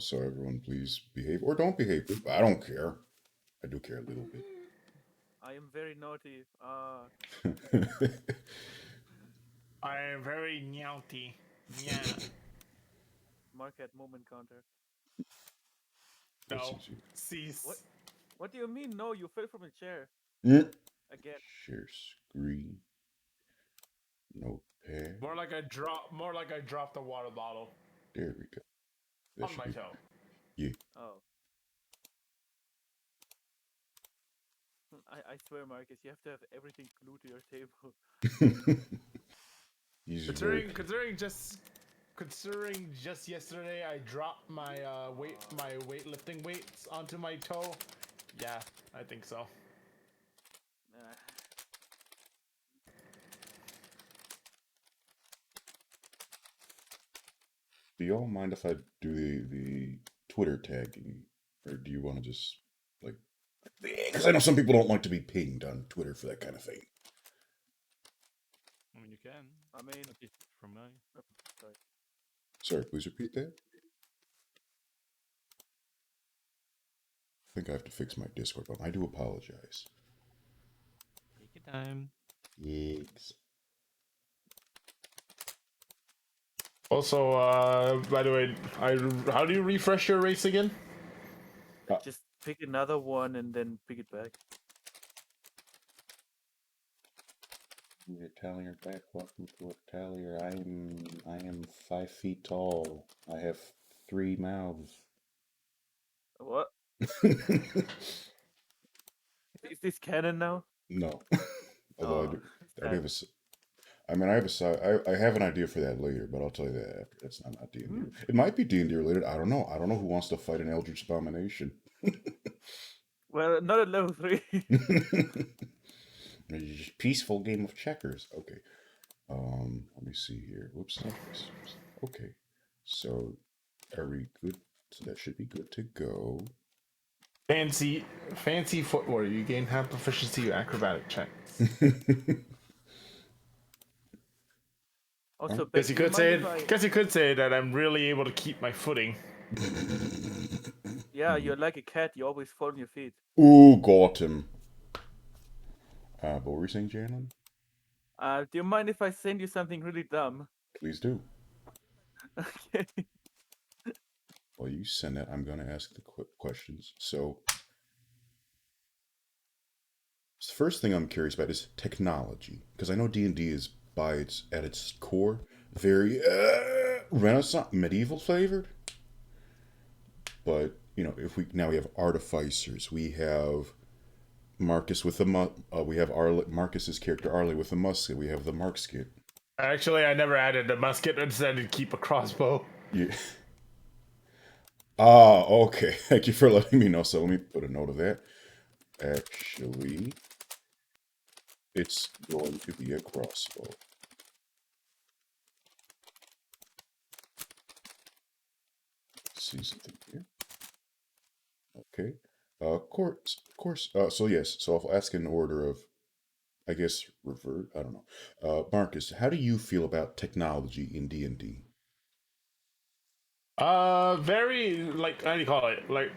So everyone, please behave or don't behave. I don't care. I do care a little bit. I am very naughty. I am very nyouty. Yeah. Market moment counter. No. What? Cease. What do you mean? No, you fell from a chair again. Share screen. Notepad. More like I dropped a water bottle There we go. That on should my be. toe. Yeah. Oh, I swear, Marcus, you have to have everything glued to your table. He's very. Considering just yesterday I dropped my weightlifting weights onto my toe. Yeah, I think so. Uh, Do y'all mind if I do the Twitter tagging, or do you want to just like? Because I know some people don't like to be pinged on Twitter for that kind of thing. I mean, you can. I mean, At least from my. sorry. Sorry, please repeat that. I think I have to fix my Discord button. I do apologize. Take your time. Yikes. Also, by the way, how do you refresh your race again? Just pick another one and then pick it back. Italian back. Welcome to Italia. I am 5 feet tall. I have 3 mouths. What? Is this canon now? No. Although I do have sad. I mean, I have an idea for that later, but I'll tell you that after. That's not D&D. It might be D&D related. I don't know. I don't know who wants to fight an Eldritch Abomination. Well, not at level 3. A peaceful game of checkers. Okay. Let me see here. Whoops. Okay. So, are we good? So that should be good to go. Fancy footwear. You gain half proficiency to acrobatic checks. Also, Guess you do you could mind say if I... Guess you could say that I'm really able to keep my footing. Yeah, you're like a cat. You always fall on your feet. Ooh, got him. What were you saying, Janland? Do you mind if I send you something really dumb? Please do. Okay. While you send that, I'm going to ask the quick questions. So, the first thing I'm curious about is technology, because I know D&D is at its core very Renaissance medieval flavored. But if we have artificers, we have Marcus with the we have Marcus's character Arlie with the musket. We have the Markskit. Actually, I never added a musket. I decided to keep a crossbow. Yeah. Ah, okay. Thank you for letting me know. So let me put a note of that. Actually, it's going to be a crossbow. See something here. Okay. Course. So yes. So I'll ask in order of, I guess, revert. I don't know. Marcus, how do you feel about technology in D&D? Very like how do you call it? Like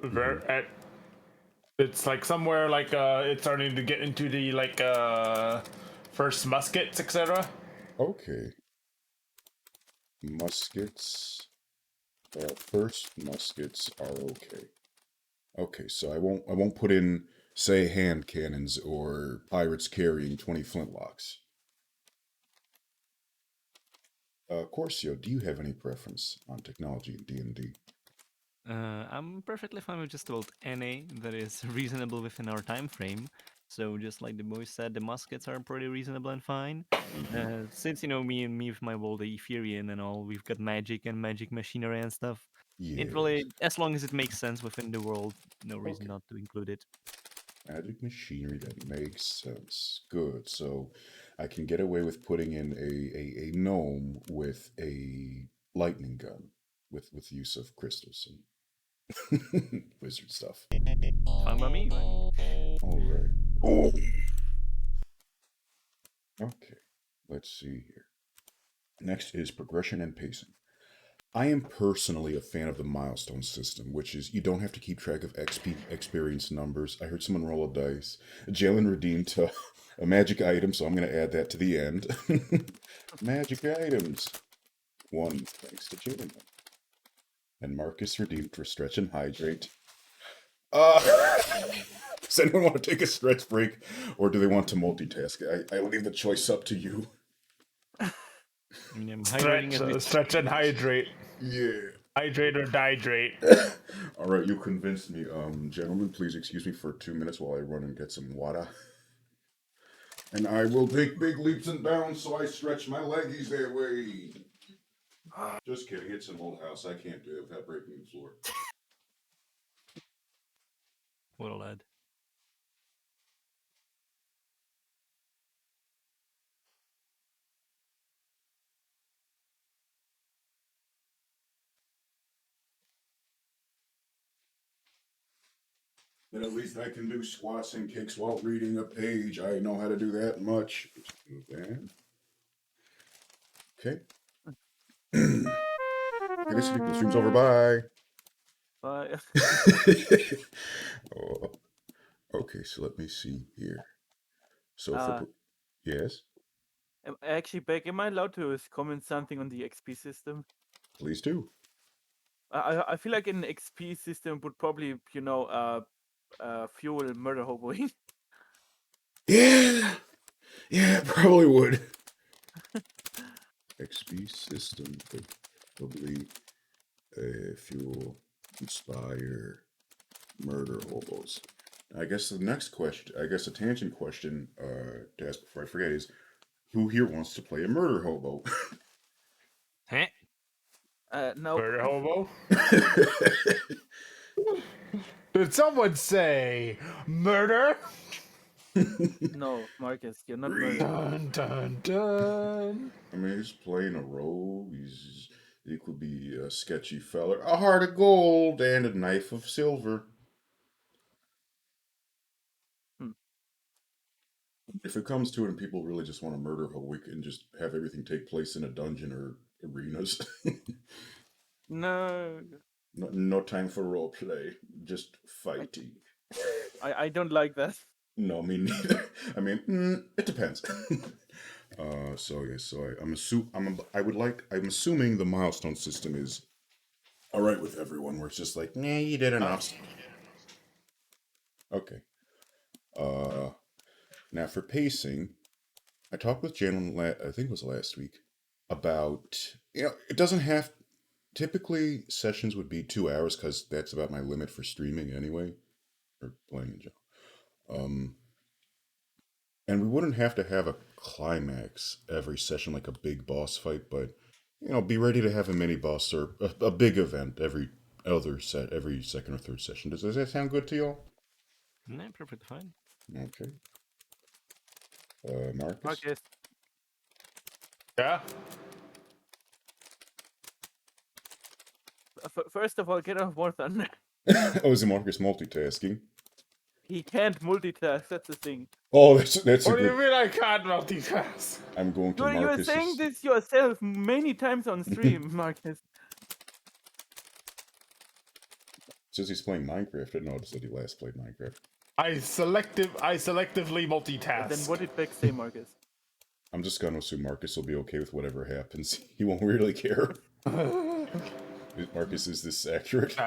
very at. It's like somewhere like it's starting to get into the like first muskets, etc. Okay. Muskets. First muskets are okay. Okay, so I won't put in, say, hand cannons or pirates carrying 20 flintlocks. Corceo, do you have any preference on technology in D&D? I'm perfectly fine with just about any that is reasonable within our time frame. So just like the boys said, the muskets are pretty reasonable and fine. Since me with my world, the Etherean and all, we've got magic and magic machinery and stuff. It Yes. really, as long as it makes sense within the world, no reason Okay. not to include it. Magic machinery that makes sense. Good. So I can get away with putting in a gnome with a lightning gun with use of crystals and wizard stuff. Fine by me. All right. Oh. Okay. Let's see here. Next is progression and pacing. I am personally a fan of the milestone system, which is you don't have to keep track of XP experience numbers. I heard someone roll a dice. Jalen redeemed a magic item, so I'm going to add that to the end. Magic items. 1, thanks to Jalen. And Marcus redeemed for stretch and hydrate. Does anyone want to take a stretch break, or do they want to multitask? I leave the choice up to you. I mean, I'm hydrating as we Stretch and hydrate. Yeah. Hydrate or dihydrate. All right, you convinced me. Gentlemen, please excuse me for 2 minutes while I run and get some water. And I will take big leaps and bounds, so I stretch my leggies that way. Just kidding, it's an old house. I can't do it without breaking the floor. What a lad. But at least I can do squats and kicks while reading a page. I know how to do that much. Move that. Okay. I guess the stream's over. Bye. Bye. Oh, okay, so let me see here. So for yes, Actually, Beck, am I allowed to comment something on the XP system? please do. I feel like an XP system would probably, fuel murder hoboing. Yeah, it probably would. XP system could probably fuel, inspire, murder hobos. I guess the next question, a tangent question to ask before I forget is, who here wants to play a murder hobo? Huh? No. Murder hobo? Did someone say murder? No, Marcus, you're not Read. murder. Dun dun dun. I mean, he's playing a role. He could be a sketchy feller, a heart of gold, and a knife of silver. If it comes to it and people really just want to murder her, we can just have everything take place in a dungeon or arenas. No. No time for role play, just fighting. I don't like that. No, me neither. I mean, it depends. I'm assuming the milestone system is all right with everyone. Where it's just like, nah, you did enough. Okay. Now for pacing, I talked with Janland, I think it was last week, about, it doesn't have, typically sessions would be 2 hours because that's about my limit for streaming anyway, or playing in general. And we wouldn't have to have a climax every session like a big boss fight, but, be ready to have a mini boss or a big event every second or third session. Does that sound good to y'all? No, perfectly fine. Okay. Marcus? Marcus. Yeah? First of all, get off War Thunder. Oh, is Marcus multitasking? He can't multitask, that's the thing. Oh, that's a What do good... you mean I can't multitask? I'm going to You're Marcus's... saying this yourself many times on stream, Marcus. Says he's playing Minecraft. I didn't notice that he last played Minecraft. I selectively multitask. Then what did Beck say, Marcus? I'm just going to assume Marcus will be okay with whatever happens. He won't really care. Marcus, is this accurate?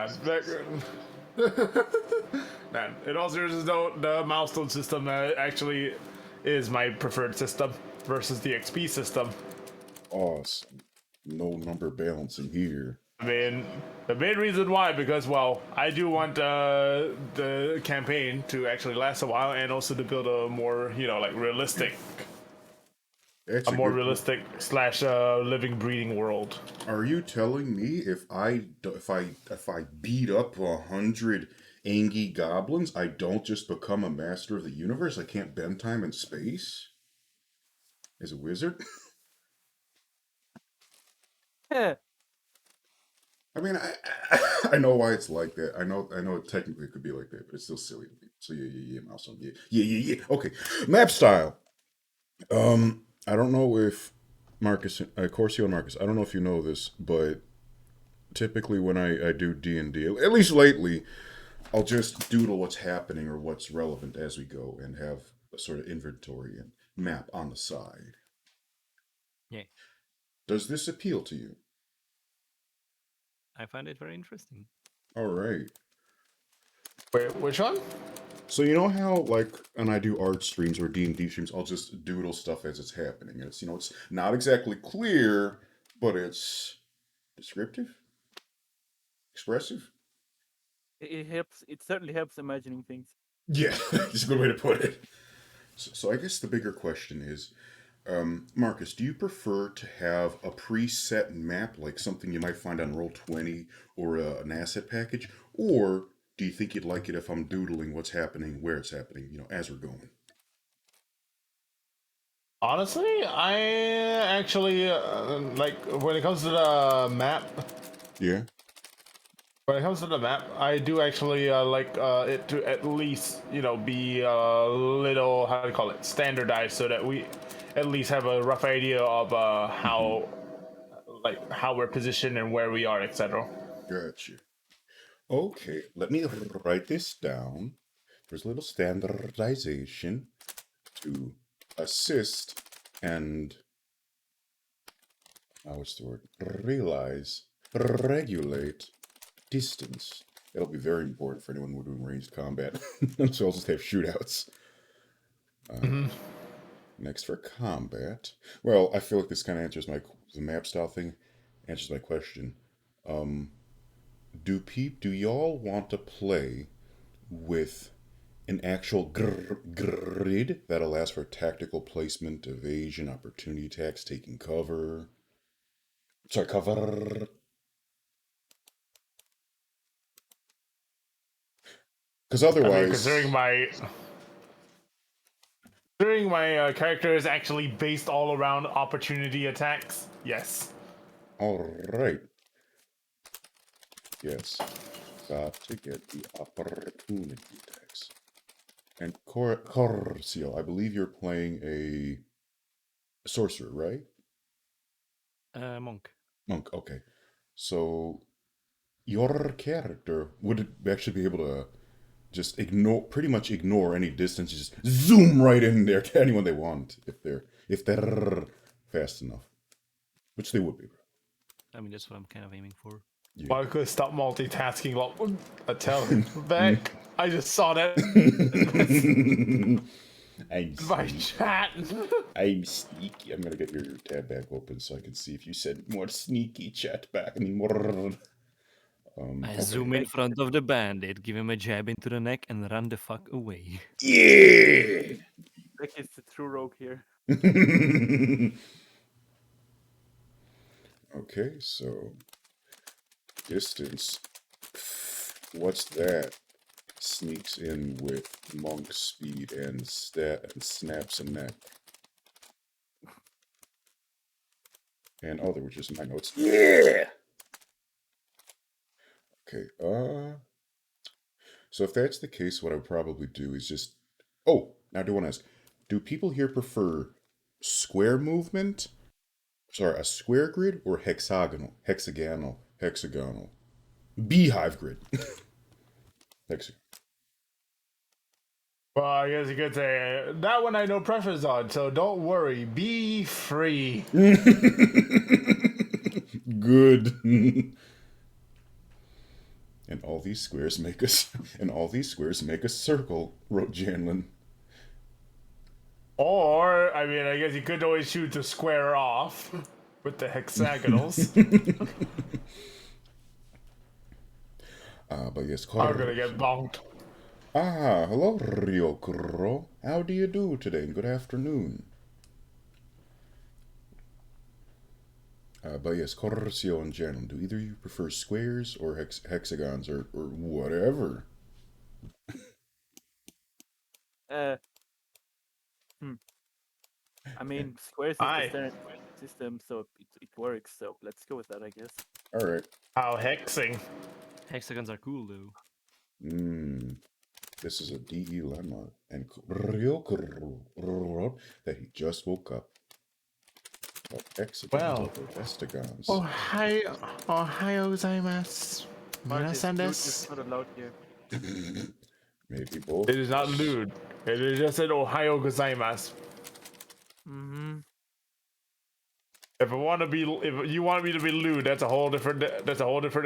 Man, in all seriousness though, the milestone system actually is my preferred system versus the XP system. Awesome. No number balancing here. I mean, the main reason why, because, well, I do want the campaign to actually last a while and also to build a more, realistic, realistic / living, breathing world. Are you telling me if I beat up 100 Angie goblins, I don't just become a master of the universe? I can't bend time and space? As a wizard? Yeah. I mean, I know why it's like that. I know it technically could be like that, but it's still silly to me. So yeah, milestone, yeah. Okay, map style. I don't know if Marcus, Corceo and Marcus, I don't know if you know this, but typically when I do D&D, at least lately, I'll just doodle what's happening or what's relevant as we go and have a sort of inventory and map on the side. Yeah, Does this appeal to you? I find it very interesting. All right. Wait, which one? So you know how like when I do art streams or D&D streams, I'll just doodle stuff as it's happening. And it's it's not exactly clear, but it's descriptive, expressive. It helps. It certainly helps imagining things. Yeah, that's a good way to put it. So I guess the bigger question is, Marcus, do you prefer to have a preset map, like something you might find on Roll20 or an asset package, or do you think you'd like it if I'm doodling what's happening, where it's happening, as we're going? Honestly, I actually like when it comes to the map. Yeah. When it comes to the map, I do actually like it to at least be a little, how do you call it, standardized, so that we at least have a rough idea of how how we're positioned and where we are, etc. Gotcha. Okay, let me write this down. There's a little standardization to assist and, what's the word? Regulate distance. It'll be very important for anyone who doing ranged combat. So I'll just have shootouts. Next for combat. Well, I feel like this kind of answers the map style thing. Answers my question. Do y'all want to play with an actual grid that allows for tactical placement, evasion, opportunity attacks, taking cover? Sorry, cover. Because I otherwise, mean, considering my character is actually based all around opportunity attacks, yes. all right. Yes, got to get the opportunity attacks. And Corceo, I believe you're playing a sorcerer, right? Monk. Monk. Okay. So your character would actually be able to just pretty much ignore any distance, just zoom right in there to anyone they want if they're fast enough, which they would be. I mean, that's what I'm kind of aiming for. Yeah. Well, I could stop multitasking. I tell him back. I just saw that I'm in my sneaky. chat. I'm sneaky. I'm gonna get your tab back open so I can see if you said more sneaky chat back. I mean more. I zoom in front of the bandit, give him a jab into the neck, and run the fuck away. Yeah. Like it's the true rogue here. Okay, so distance. What's that? Sneaks in with monk speed and snaps a neck. And other, which is my notes. Yeah. Okay. So if that's the case, what I would probably do is just. Oh, now I do want to ask: do people here prefer square movement? Sorry, a square grid or hexagonal, beehive grid. Hexagon. Well, I guess you could say that one I know preference on, so don't worry. Be free. Good. And all these squares make us. And all these squares make a circle. Wrote Janland. Or, I mean, I guess you could always shoot to square off with the hexagonals. But yes, I'm gonna get bonked. hello, Ryokuro. How do you do today? And good afternoon. But yes, Corceo and Janland, do either of you prefer squares or hexagons or whatever? I mean, squares is Aye. the standard system, so it works. So let's go with that, I guess. All right. How hexing. Hexagons are cool, though. This is a DE lemma, and Ryokuro wrote that he just woke up. Accidental vestigons. Ohio gozaimasu. Marcus, Minasan loot is desu. not allowed here. Maybe both. It is not lewd. It is just an Ohio gozaimasu. Mm-hmm. If you want me to be lewd, that's a whole different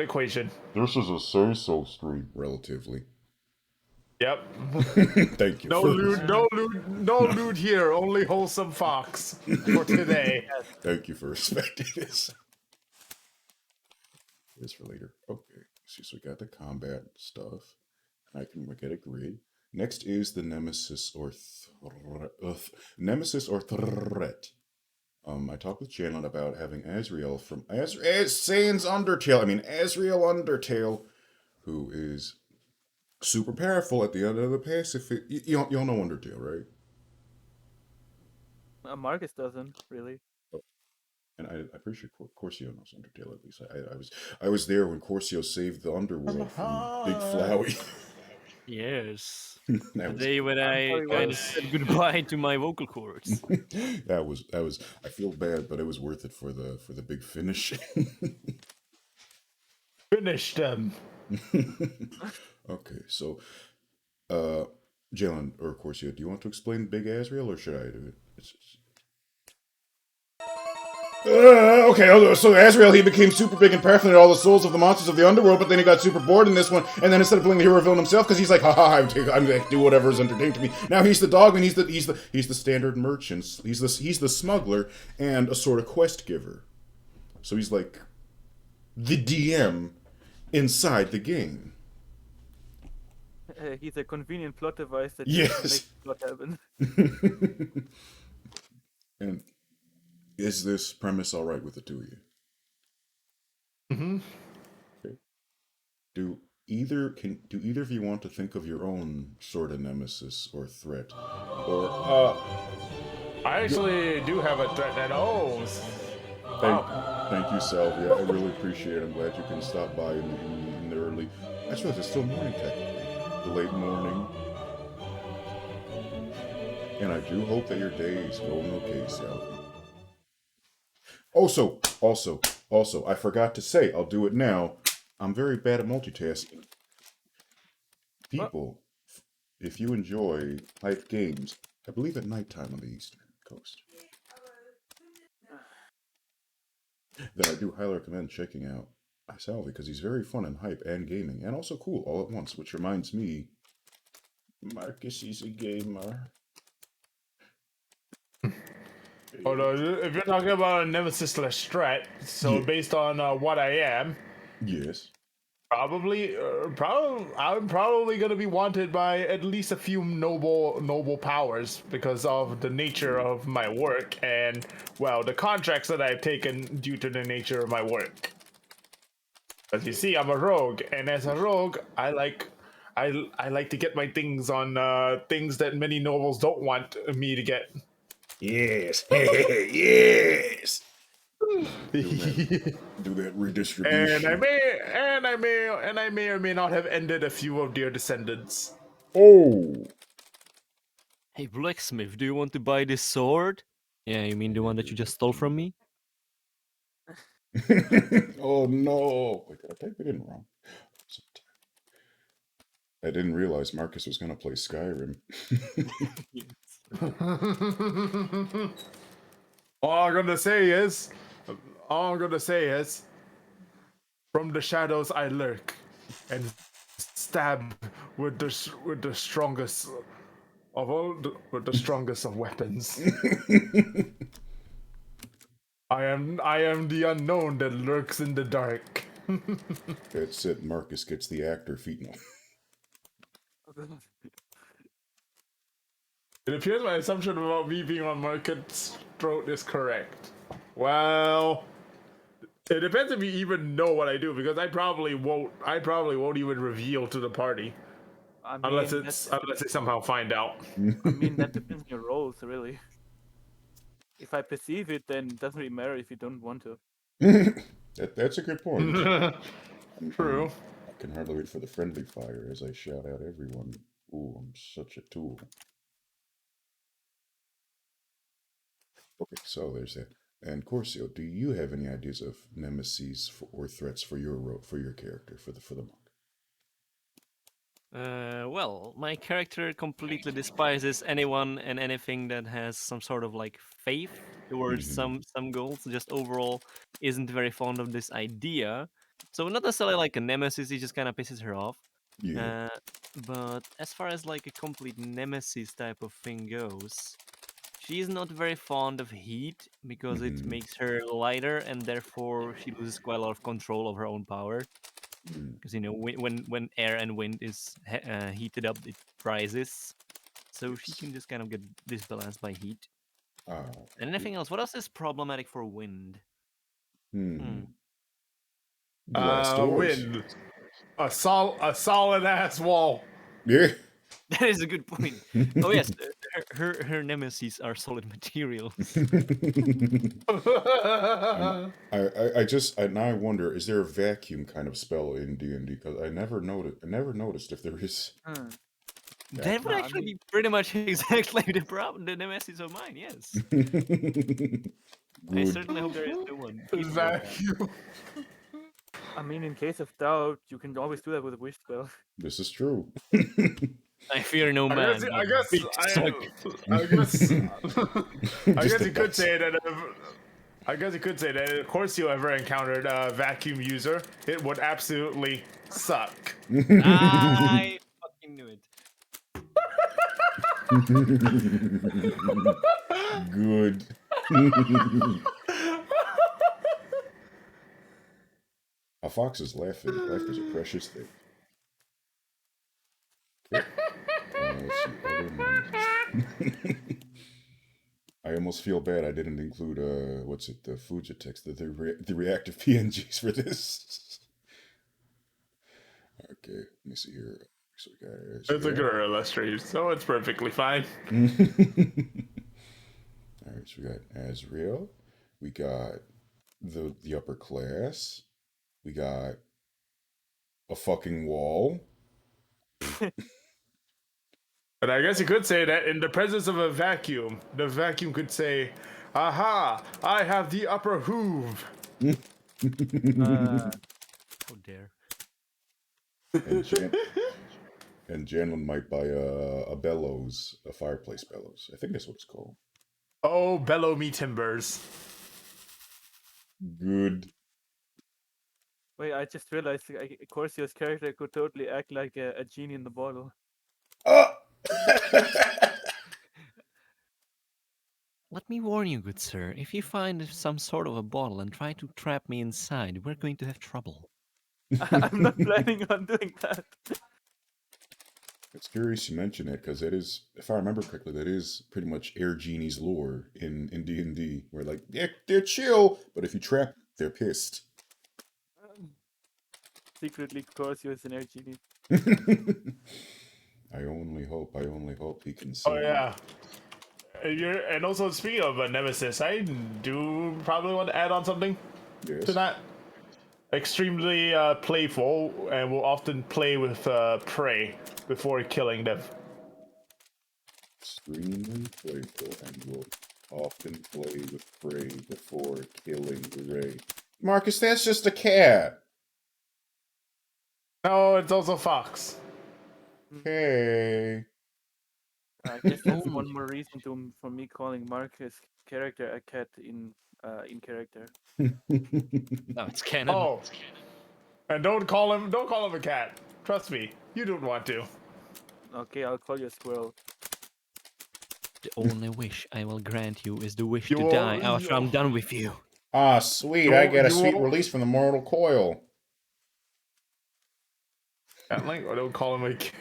equation. This is a say-so stream, relatively. Yep. Thank you. No lewd here. Only wholesome fox for today. Thank you for respecting this. This for later. Okay, so we got the combat stuff. I can get a grid. Next is the Nemesis or Threat. I talked with Janland about having Azrael from Saiyans Undertale. Azrael Undertale, who is super powerful at the end of the Pacific. You all know Undertale, right? Marcus doesn't really. And I'm pretty sure Corceo knows Undertale at least. I was there when Corceo saved the underworld from Big Flowey. Yes. That The was day when I sorry, kind what? of said goodbye to my vocal cords. that was. I feel bad, but it was worth it for the big finish. Finish them. Okay, so Jalen or Corsia, do you want to explain Big Azrael or should I do it? Okay, so Azrael, he became super big and powerful in all the souls of the monsters of the underworld, but then he got super bored in this one, and then instead of playing the hero villain himself, because he's like, haha, I'm gonna do whatever is entertaining to me. Now he's the dog, and he's the standard merchant. He's the smuggler and a sort of quest giver. So he's like the DM inside the game. He's a convenient plot device that Yes. makes the plot happen. And is this premise all right with the two of you? Mm-hmm. Okay. Do either of you want to think of your own sort of nemesis or threat, or I actually do have a threat that owns. Thank you, Salvia. I really appreciate it. I'm glad you can stop by in the early. Actually, it's still morning technically, the late morning. And I do hope that your day is going okay, Salvia. Also, I forgot to say, I'll do it now. I'm very bad at multitasking. People, if you enjoy hype games, I believe at nighttime on the Eastern Coast, then I do highly recommend checking out Salvi because he's very fun and hype and gaming and also cool all at once, which reminds me, Marcus is a gamer. Hold on, if you're talking about a nemesis slash threat, so Yeah. based on what I am, Yes. I'm probably gonna be wanted by at least a few noble powers because of the nature of my work and well the contracts that I've taken due to the nature of my work. As you see, I'm a rogue, and as a rogue, I like to get my things on things that many nobles don't want me to get. Yes. Yes. Do that redistribution. and I may or may not have ended a few of their descendants. Oh. Hey, blacksmith, do you want to buy this sword? Yeah, you mean the one that you just stole from me? Oh no. Wait, did I type it in wrong? I didn't realize Marcus was going to play Skyrim. All I'm gonna say is, from the shadows I lurk, and stab with the strongest of with the strongest of weapons. I am the unknown that lurks in the dark. That's it. Marcus gets the actor feet. No. It appears my assumption about me being on Marcus' throat is correct. Well, it depends if you even know what I do, because I probably won't even reveal to the party. I mean, Unless they somehow find out. that depends on your roles, really. If I perceive it, then it doesn't really matter if you don't want to. That's a good point. True. I can hardly wait for the friendly fire as I shout out everyone. Ooh, I'm such a tool. Okay, so there's that. And Corceo, do you have any ideas of nemesis or threats for your character for the monk? Well, my character completely despises anyone and anything that has some sort of like faith towards some goals. Just overall, isn't very fond of this idea. So not necessarily like a nemesis. He just kind of pisses her off. Yeah. But as far as like a complete nemesis type of thing goes, she's not very fond of heat because it makes her lighter and therefore she loses quite a lot of control of her own power. Because when air and wind is heated up, it rises. So she can just kind of get disbalanced by heat. And anything else? What else is problematic for wind? Glass doors. Wind. A solid ass wall. Yeah. That is a good point. Oh yes, her nemesis are solid materials. Now I wonder, is there a vacuum kind of spell in D&D? Because I never noticed if there is. That would actually be pretty much exactly the nemesis of mine. Yes. I certainly hope there is no one. Vacuum. I mean, in case of doubt, you can always do that with a wish spell. This is true. I fear no man. I guess you could say that. I guess you could say that if Corceo ever encountered a vacuum user, it would absolutely suck. I fucking knew it. Good. A fox is laughing. Laughter is a precious thing. Okay. Let's see, other monsters. I almost feel bad I didn't include the Fujitex, the reactive PNGs for this. Okay, let me see here. So we got It's a gorilla stream, so it's perfectly fine. Alright, so we got Azrael. We got the upper class. We got a fucking wall. But I guess you could say that in the presence of a vacuum, the vacuum could say, "Aha! I have the upper hoove." How dare. And Janland might buy a bellows, a fireplace bellows. I think that's what it's called. Oh, bellow me timbers. Good. Wait, I just realized Corceo's character could totally act like a genie in the bottle. Let me warn you, good sir. If you find some sort of a bottle and try to trap me inside, we're going to have trouble. I'm not planning on doing that. It's curious you mention it, because it is, if I remember correctly, that is pretty much Air Genie's lore in D&D, where like, they're chill, but if you trap, they're pissed. Secretly, Corceo is an air genie. I only hope he can see. Oh yeah. And also speaking of Nemesis, I do probably want to add on something to that. Extremely playful and will often play with prey before killing them. Extremely playful and will often play with prey before killing the ray. Marcus, that's just a cat. No, it's also fox. Hey. I guess that's one more reason for me calling Marcus' character a cat in character. No, it's canon. Oh, and don't call him a cat. Trust me, you don't want to. Okay, I'll call you a squirrel. The only wish I will grant you is the wish to die after I'm done with you. Ah, sweet. I get a sweet release from the mortal coil. Or don't call him a cat.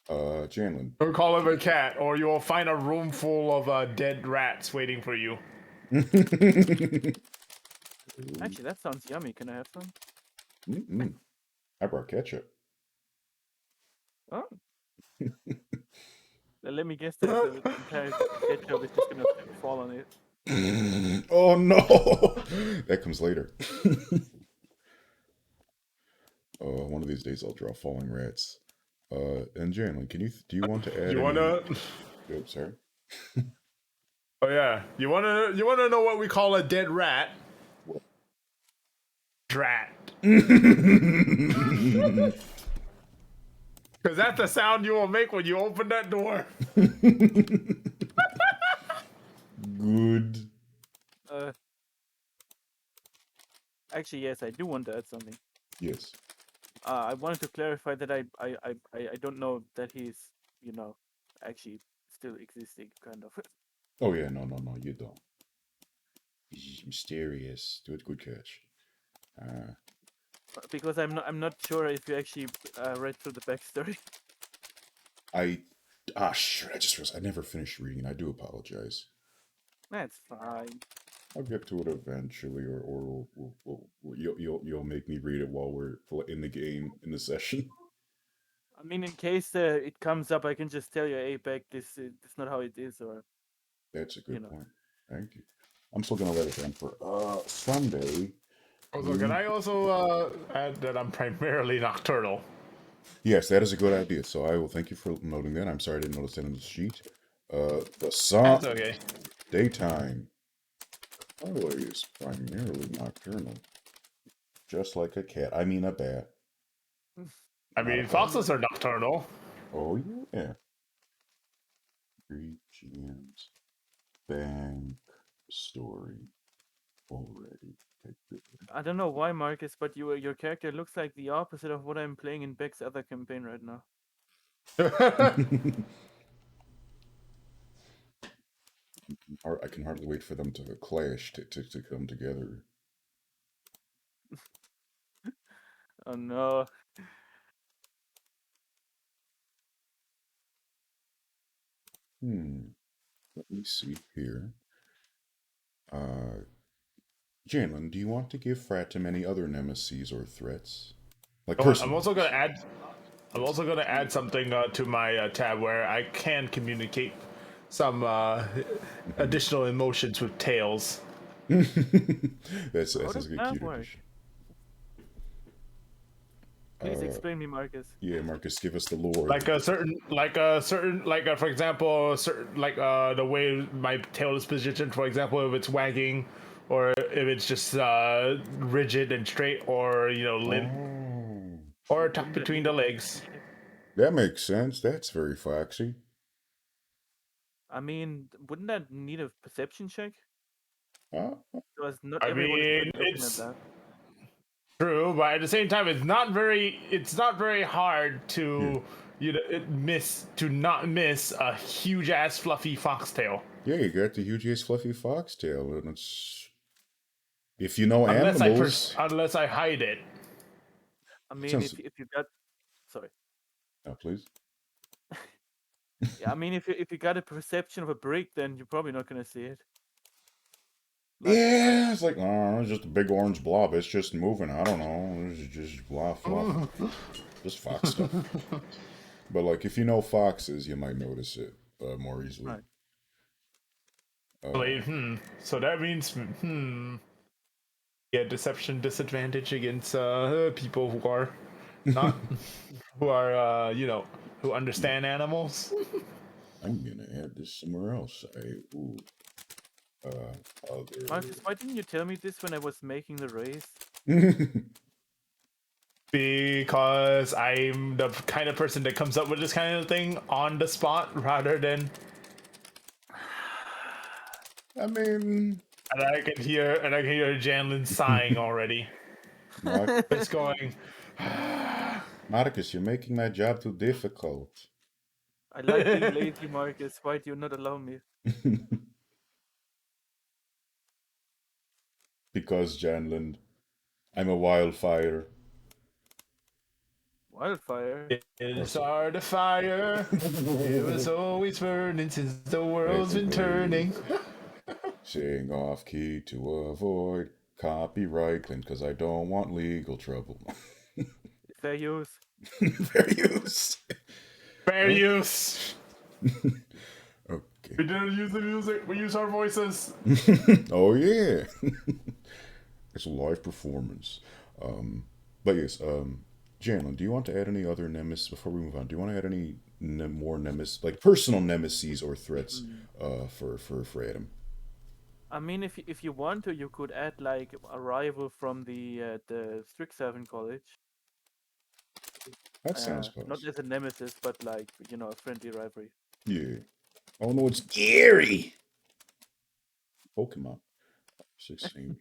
Janland. Don't call him a cat, or you will find a room full of dead rats waiting for you. Actually, that sounds yummy. Can I have some? I brought ketchup. Oh. Let me guess that the entire ketchup is just gonna fall on it. Oh no! That comes later. One of these days I'll draw falling rats. And Janland, do you want to add? Oops, sorry. Oh yeah, you wanna know what we call a dead rat? What? Drat. Because that's the sound you will make when you open that door. Good. Actually, yes, I do want to add something. Yes. I wanted to clarify that I don't know that he's, actually still existing, kind of. Oh yeah, no, you don't. He's mysterious. Good catch. Because I'm not sure if you actually read through the backstory. Shit! I just realized I never finished reading. I do apologize. That's fine. I'll get to it eventually, or you'll make me read it while we're in the game in the session. I mean, in case it comes up, I can just tell you, hey, Beck, this is not how it is, or. That's a good point. Thank you. I'm still gonna let it down for Sunday. Also, can I also add that I'm primarily nocturnal? Yes, that is a good idea. So I will thank you for noting that. I'm sorry I didn't notice that on the sheet. The sun. That's okay. Daytime. Hallevy is primarily nocturnal. Just like a cat. I mean a bat. I mean, foxes are nocturnal. Oh yeah. 3 GMs. Bank story already. I don't know why, Marcus, but your character looks like the opposite of what I'm playing in Beck's other campaign right now. I can hardly wait for them to clash to come together. Oh no. Let me see here. Janland, do you want to give Fratim any other nemesis or threats? Like I'm also gonna add something to my tab where I can communicate some additional emotions with tails. That's How a does good that cute work? addition. Please explain me, Marcus. Yeah, Marcus, give us the lore. For example, the way my tail is positioned. For example, if it's wagging, or if it's just rigid and straight, or limp, or tucked between the legs. That makes sense. That's very foxy. I mean, wouldn't that need a perception check? Uh, Because not everyone is good looking at It's that. true, but at the same time, it's not very hard to not miss a huge ass fluffy foxtail. Yeah, you got the huge fluffy foxtail, and it's if you know animals. Unless I hide it. I mean, Sounds- if you got, sorry. Please. Yeah, I mean, if you got a perception of a brick, then you're probably not gonna see it. Yeah, it's like, oh, it's just a big orange blob. It's just moving. I don't know. It's just blah, fluff. Just fox stuff. But, like, if you know foxes, you might notice it more easily. Right. So that means, yeah, deception disadvantage against people who are not, who are, who understand animals. I'm gonna add this somewhere else. Marcus, why didn't you tell me this when I was making the race? Because I'm the kind of person that comes up with this kind of thing on the spot rather than. I mean, And I can hear Janland sighing already. It's going. Marcus, you're making my job too difficult. I like being lazy, Marcus. Why do you not allow me? Because, Janland, I'm a wildfire. Wildfire? It's hard to fire. It was always burning since the world's been turning. Sing off key to avoid copyright claims because I don't want legal trouble. Fair use. Fair use. Fair use. Okay. We didn't use the music. We use our voices. Oh yeah. It's a live performance. But yes, Janland, do you want to add any other nemesis before we move on? Do you want to add any more nemesis, like personal nemesis or threats, Mm. for Adam. I mean, if you want to, you could add like a rival from the Strixhaven college. That sounds Not possible. as a nemesis, but like a friendly rivalry. Yeah. Oh no, it's Gary. Pokemon. 16.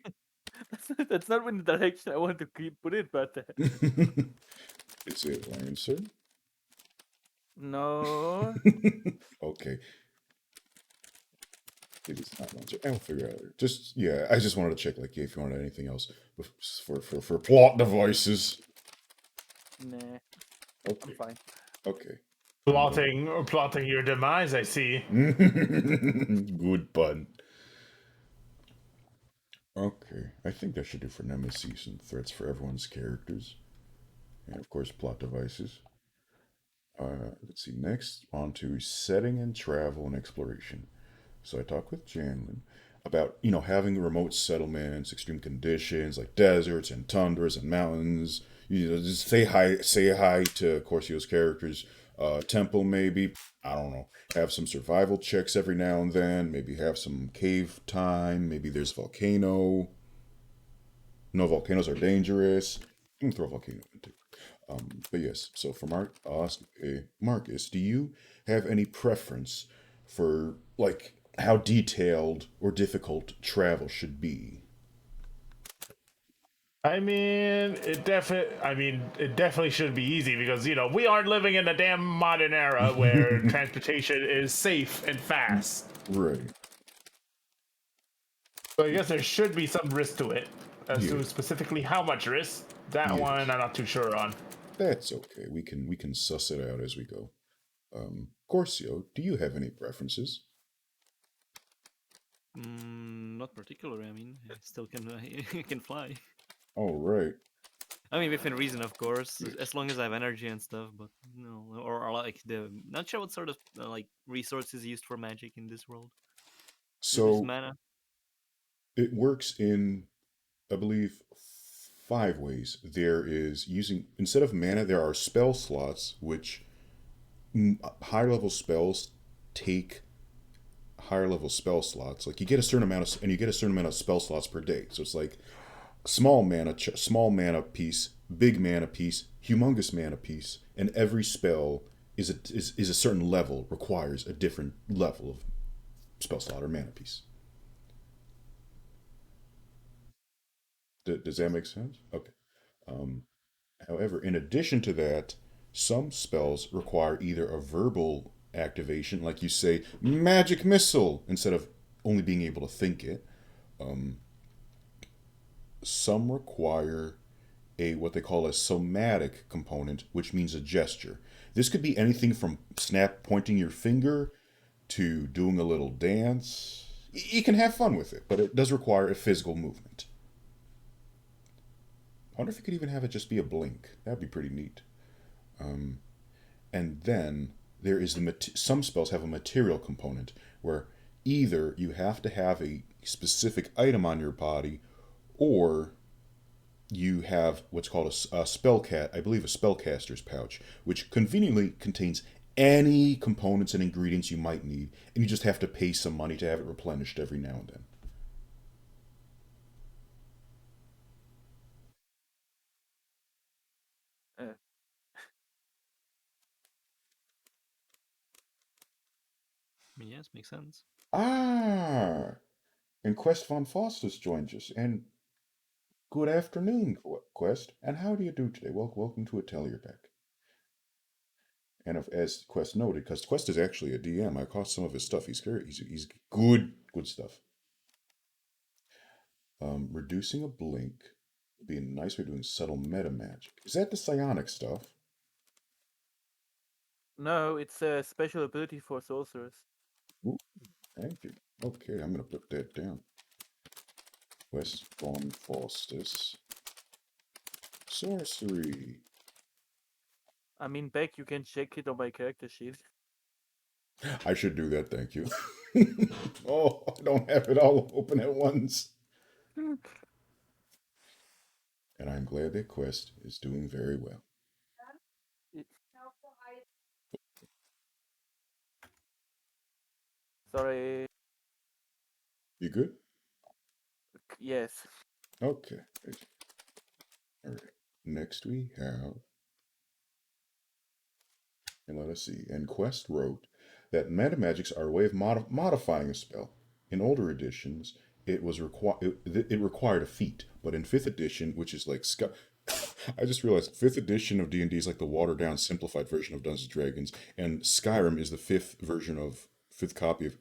That's not in the direction I want to put it, but Is it Lancer? no. Okay. It is not Lancer. I'll figure it out. Just yeah, I just wanted to check like if you wanted anything else for plot devices. Nah, Okay. I'm fine. Okay. Plotting your demise, I see. Good pun. Okay, I think that should do for nemesis and threats for everyone's characters, and of course plot devices. Let's see. Next, on to setting and travel and exploration. So I talked with Janland about having remote settlements, extreme conditions like deserts and tundras and mountains. Just say hi to Corceo's characters. Temple maybe. I don't know. Have some survival checks every now and then. Maybe have some cave time. Maybe there's volcano. No, volcanoes are dangerous. You can throw a volcano in too. But yes, so for Marcus, do you have any preference for like how detailed or difficult travel should be? It definitely should be easy because we aren't living in a damn modern era where transportation is safe and fast. Right. So I guess there should be some risk to it. As Yeah. to specifically how much risk, that Yes. one I'm not too sure on. That's okay. We can suss it out as we go. Corcio, do you have any preferences? Not particularly. I mean, I still can can fly. All right. I mean, within reason, of course, Yes. as long as I have energy and stuff. But no, or like the not sure what sort of like resources used for magic in this world. Is it just So mana? it works in, I believe, 5 ways. There is using instead of mana, there are spell slots which higher level spells take higher level spell slots. Like you get a certain amount of, and you get a certain amount of spell slots per day. So it's like small mana piece, big mana piece, humongous mana piece, and every spell is a certain level, requires a different level of spell slot or mana piece. Does that make sense? Okay. Um, However, in addition to that, some spells require either a verbal activation, like you say magic missile, instead of only being able to think it. Um, some require a what they call a somatic component, which means a gesture. This could be anything from snap pointing your finger to doing a little dance. You can have fun with it, but it does require a physical movement. I wonder if you could even have it just be a blink. That'd be pretty neat. Um, and then there is some spells have a material component where either you have to have a specific item on your body, or you have what's called a spellcat, I believe a spellcaster's pouch, which conveniently contains any components and ingredients you might need, and you just have to pay some money to have it replenished every now and then. Uh, Yes, makes sense. Ah, and Quest von Faustus joins us, and good afternoon, Quest. And how do you do today? Welcome to Atelier Pack. And as Quest noted, because Quest is actually a DM, I caught some of his stuff. He's good stuff. Reducing a blink would be a nice way of doing subtle meta magic. Is that the psionic stuff? no, it's a special ability for sorcerers. Ooh, thank you. Okay, I'm gonna put that down. Quest von Faustus. Sorcery. I mean, Beck, you can check it on my character sheet. I should do that, thank you. Oh, I don't have it all open at once. And I'm glad that Quest is doing very well. Sorry. You good? Yes. Okay. All right. Next we have, and let us see. And Quest wrote that metamagics are a way of modifying a spell. In older editions, it was it required a feat, but in fifth edition, which is like I just realized fifth edition of D&D is like the watered down, simplified version of Dungeons and Dragons, and Skyrim is the fifth copy of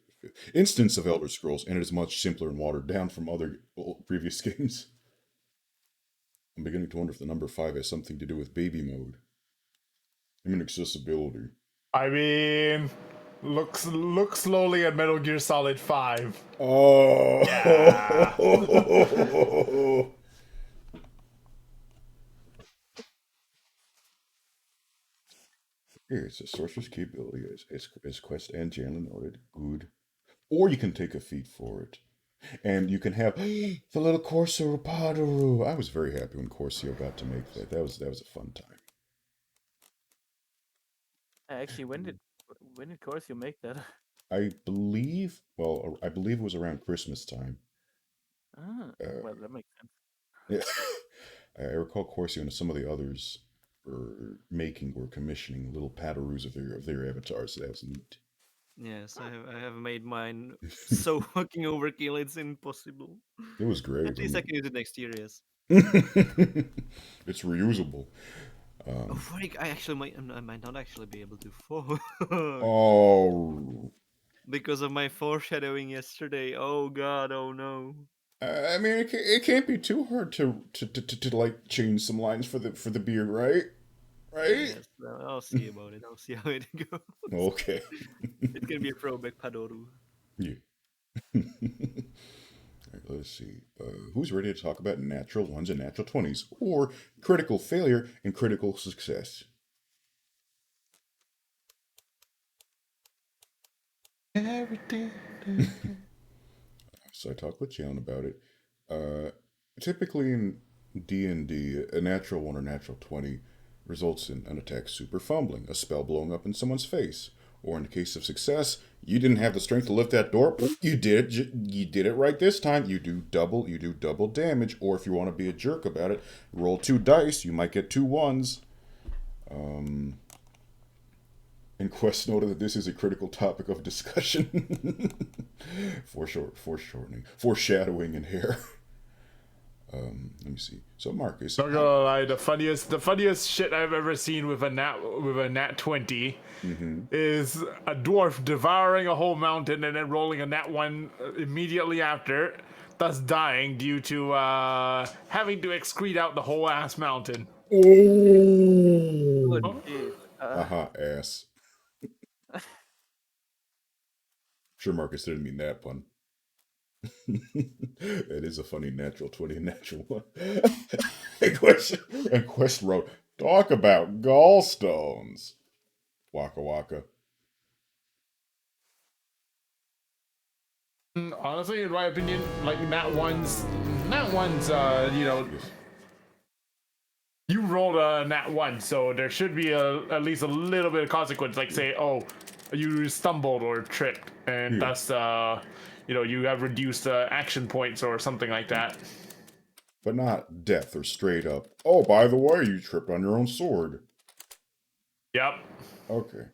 instance of Elder Scrolls, and it is much simpler and watered down from other previous games. I'm beginning to wonder if the number 5 has something to do with baby mode. I mean accessibility. I mean, look slowly at Metal Gear Solid 5. Oh. Yeah. Here, it's a sorcerer's key ability as Quest and Janland noted. Good. Or you can take a feat for it. And you can have the little Corceo Padaru. I was very happy when Corceo got to make that. That was a fun time. Actually, when did Corceo make that? I believe it was around Christmas time. Well, that makes sense. Yeah. I recall Corceo and some of the others were commissioning little Padarus of their avatars, so that was neat. Yes, I have made mine so fucking overkill, it's impossible. It was great. At least I can use it next year, yes. It's reusable. Oh, freak, I might not actually be able to fall. Oh, Because of my foreshadowing yesterday. Oh god, oh no. I mean, it can't be too hard to like change some lines for the beard, right? Right? Yes, well, I'll see about it. I'll see how it goes. Okay. It can be a throwback Padoru. Yeah. All right, let's see. Who's ready to talk about natural ones and natural 20s, or critical failure and critical success? So I talked with Jalen about it. Typically in D&D, a natural 1 or natural 20 results in an attack super fumbling, a spell blowing up in someone's face. Or in the case of success, you didn't have the strength to lift that door. You did it. You did it right this time. You do double damage. Or if you want to be a jerk about it, roll 2 dice. You might get 2 1s. And Quest noted that this is a critical topic of discussion. Foreshadowing in hair. Let me see. So Marcus, Not gonna lie, the funniest shit I've ever seen with a nat 20 is a dwarf devouring a whole mountain and then rolling a nat 1 immediately after, thus dying due to having to excrete out the whole ass mountain. Good oh, shit. ass. Sure, Marcus didn't mean that pun. It is a funny natural 20 and natural 1. and Quest wrote, talk about gallstones. Waka waka. Honestly, in my opinion, like nat ones, you know, Yes. you rolled a nat 1, so there should be at least a little bit of consequence. Like say, oh, you stumbled or tripped, and thus, you know, you have reduced action points or something like that. But not death or straight up, oh, by the way, you tripped on your own sword. Yep. Okay.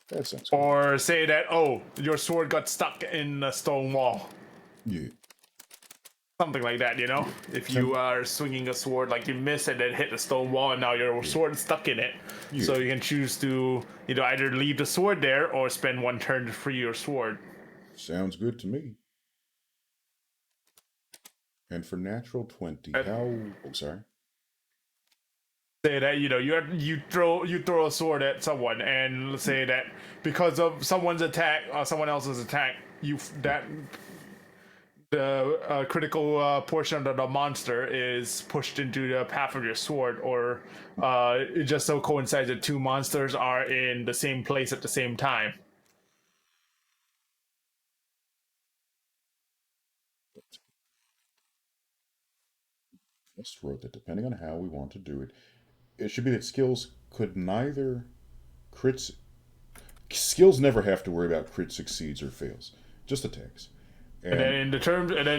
That sounds good. Or say that, oh, your sword got stuck in a stone wall. Yeah. Something like that, you know? If you are swinging a sword, like you miss and then hit the stone wall, and now your sword is stuck in it. Yeah. So you can choose to, you know, either leave the sword there or spend 1 turn to free your sword. Sounds good to me. And for natural 20, sorry. Say that, you know, you throw a sword at someone, and let's say that because of someone's attack, someone else's attack, the critical portion of the monster is pushed into the path of your sword, or it just so coincides that 2 monsters are in the same place at the same time. Just wrote that depending on how we want to do it, it should be that skills could neither skills never have to worry about crit succeeds or fails, just attacks. And then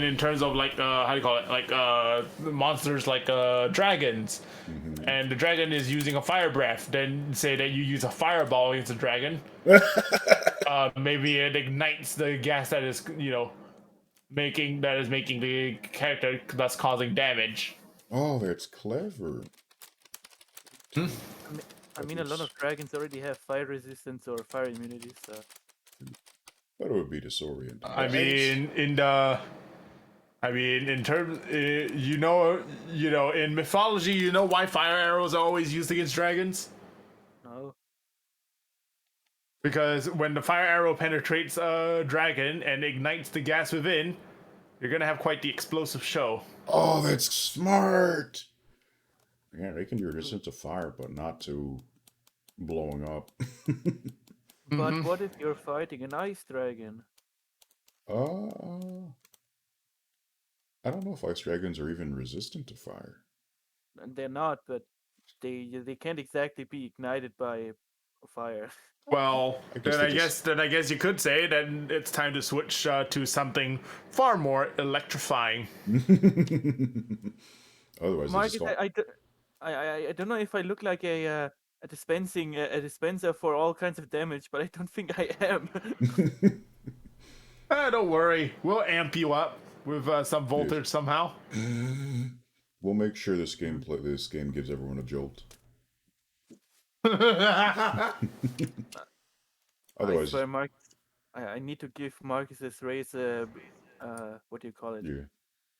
in terms of like how do you call it, like monsters like dragons, and the dragon is using a fire breath, then say that you use a fireball against the dragon. Maybe it ignites the gas that is making the character thus causing damage. Oh, that's clever. I mean, a lot of dragons already have fire resistance or fire immunity, so. But it would be disorienting. I mean, in terms, in mythology, you know why fire arrows are always used against dragons? No. Because when the fire arrow penetrates a dragon and ignites the gas within, you're gonna have quite the explosive show. Oh, that's smart. Yeah, they can be resistant to fire, but not to blowing up. But what if you're fighting an ice dragon? I don't know if ice dragons are even resistant to fire. And they're not, but they can't exactly be ignited by fire. Well, I guess you could say that it's time to switch to something far more electrifying. Otherwise, Marcus, I don't know if I look like a dispenser for all kinds of damage, but I don't think I am. Don't worry, we'll amp you up with some voltage somehow. We'll make sure this game gives everyone a jolt. Otherwise, I swear, Marcus, I need to give Marcus's race what do you call it?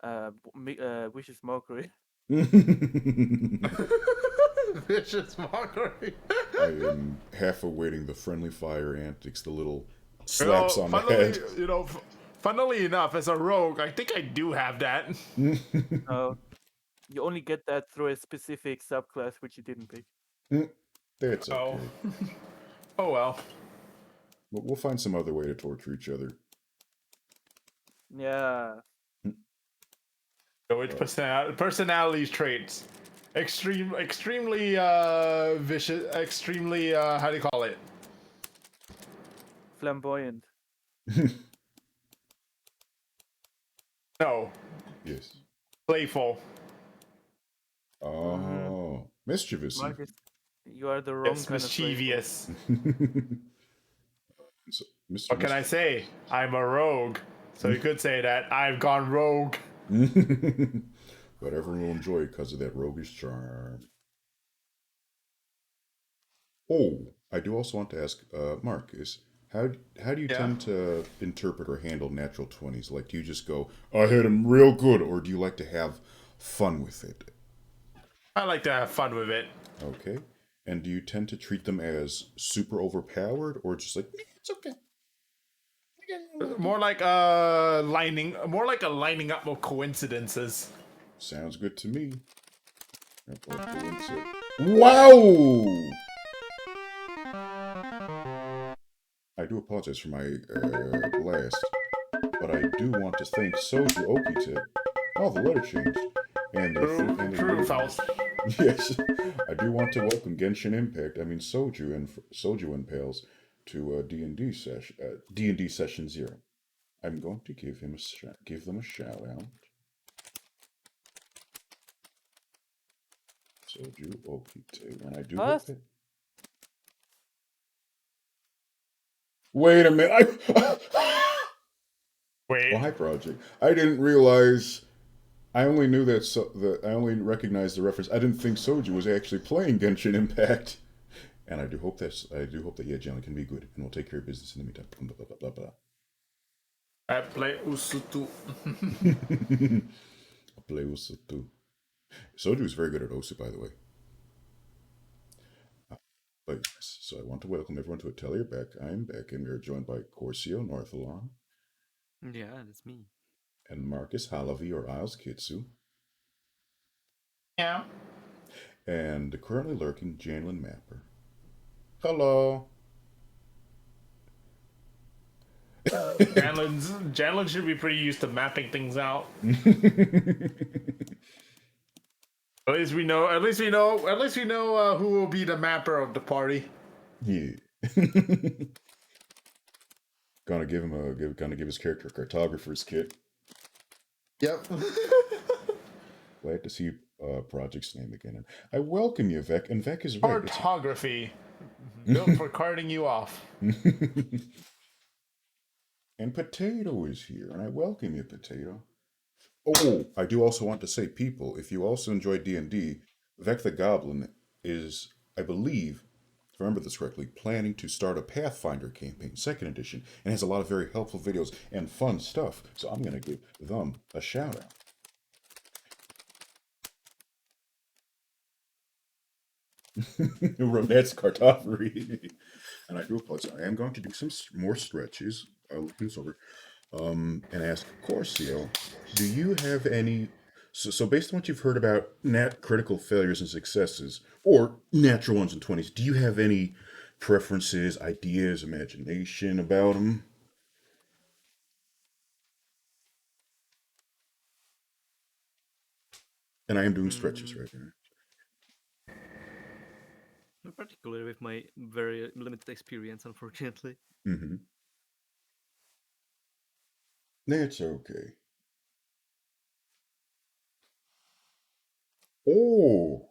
yeah. Vicious mockery. Vicious mockery. I am half awaiting the friendly fire antics, the little slaps on the head. Funnily enough, as a rogue, I think I do have that. Oh, you only get that through a specific subclass which you didn't pick. That's okay. Oh well. We'll find some other way to torture each other. Yeah. So it's personality traits. Extremely vicious, extremely how do you call it? Flamboyant. No. Yes. Playful. Oh, mischievous. Marcus, you are the wrong It's kind mischievous. So, What can I say? I'm a rogue. So you could say that I've gone rogue. But everyone will enjoy it because of that roguish charm. Oh, I do also want to ask Marcus, how do you tend to interpret or handle natural 20s? Like, do you just go, I hit him real good, or do you like to have fun with it? I like to have fun with it. Okay. And do you tend to treat them as super overpowered, or just like, it's okay? More like a lining up of coincidences. Sounds good to me. Wow! I do apologize for my blast, but I do want to thank Soju Okita. Oh, the letter changed. And True, Faust. Yes, I do want to welcome Genshin Impact. I mean Soju and Pals to D&D session 0. I'm going to give them a shout out. Soju Okite, and I do hope that. Wait a minute! Wait. Why project? I didn't realize. I only knew that. I only recognized the reference. I didn't think Soju was actually playing Genshin Impact. And I do hope that Janland can be good, and we'll take care of business in the meantime. Blah blah blah blah. I play Usutu. I play Usutu. Soju is very good at Osu, by the way. But yes, so I want to welcome everyone to Atelier Back. I'm back, and we are joined by Corceo Northalon. Yeah, that's me. And Marcus Hallevy or Isles Kitsu. Yeah. And currently lurking Janland Mapper. Hello. Janland should be pretty used to mapping things out. At least we know who will be the mapper of the party. Yeah. Gonna give him gonna give his character a cartographer's kit. Yep. Glad to see project's name again. And I welcome you, Vec. And Vec is right. Cartography. Built for carting you off. And Potato is here, and I welcome you, Potato. Oh, I do also want to say, people, if you also enjoy D&D, Vec the Goblin is, I believe, if I remember this correctly, planning to start a Pathfinder campaign, 2nd edition, and has a lot of very helpful videos and fun stuff. So I'm going to give them a shout out. That's cartography. And I do apologize. I am going to do some more stretches. I'll look this over. And ask Corceo, do you have any? So based on what you've heard about critical failures and successes, or natural ones and 20s, do you have any preferences, ideas, imagination about them? And I am doing stretches right now. Particularly with my very limited experience, unfortunately. Mm-hmm. That's okay. Oh,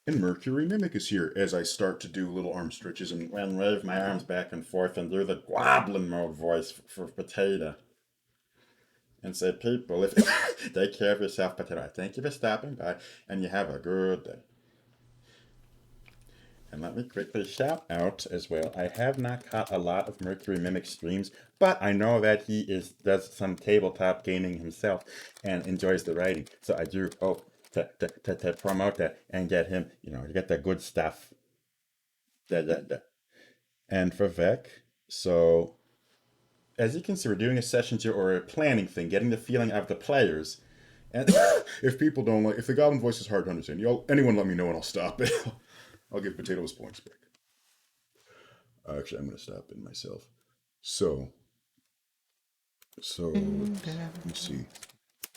and Mercury Mimic is here as I start to do little arm stretches and wave my arms back and forth and do the goblin mode voice for Potato. And say, people, if take care of yourself, Potato. Thank you for stopping by, and you have a good day. And let me quickly shout out as well. I have not caught a lot of Mercury Mimic streams, but I know that he does some tabletop gaming himself and enjoys the writing. So I do hope to promote that and get him, to get the good stuff. And for Vec, so as you can see, we're doing a session or a planning thing, getting the feeling of the players. And if people don't if the goblin voice is hard to understand, anyone let me know and I'll stop it. I'll give Potatoes points back. Actually, I'm going to stop it myself. So let me see.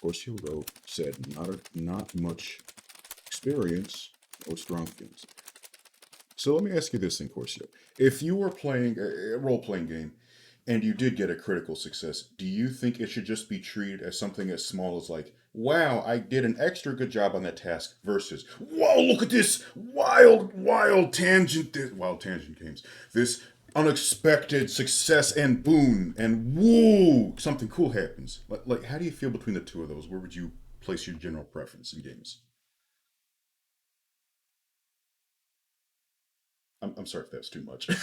Corceo said not much experience, no strong feelings. So let me ask you this thing, Corceo. If you were playing a role-playing game and you did get a critical success, do you think it should just be treated as something as small as like, wow, I did an extra good job on that task, versus, whoa, look at this wild tangent games. This unexpected success and boon, and woo, something cool happens. Like, how do you feel between the two of those? Where would you place your general preference in games? I'm sorry if that's too much. I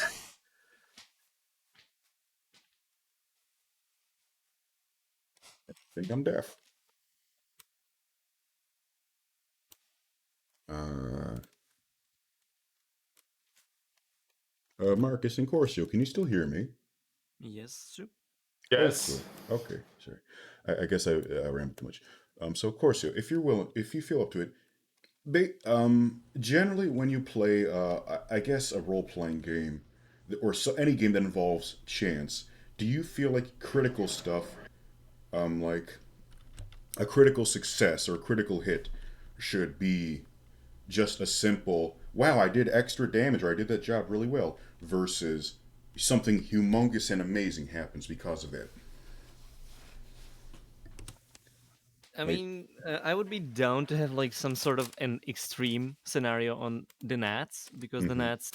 think I'm deaf. Marcus and Corceo, can you still hear me? Yes, sir. Yes. Oh, okay, sorry. I guess I rambled too much. So Corceo, if you're willing, if you feel up to it, generally when you play, I guess a role-playing game, or any game that involves chance, do you feel like critical stuff, like a critical success or a critical hit, should be just a simple, wow, I did extra damage or I did that job really well, versus something humongous and amazing happens because of it? I mean, I would be down to have like some sort of an extreme scenario on the Nats, because the Mm-hmm. Nats,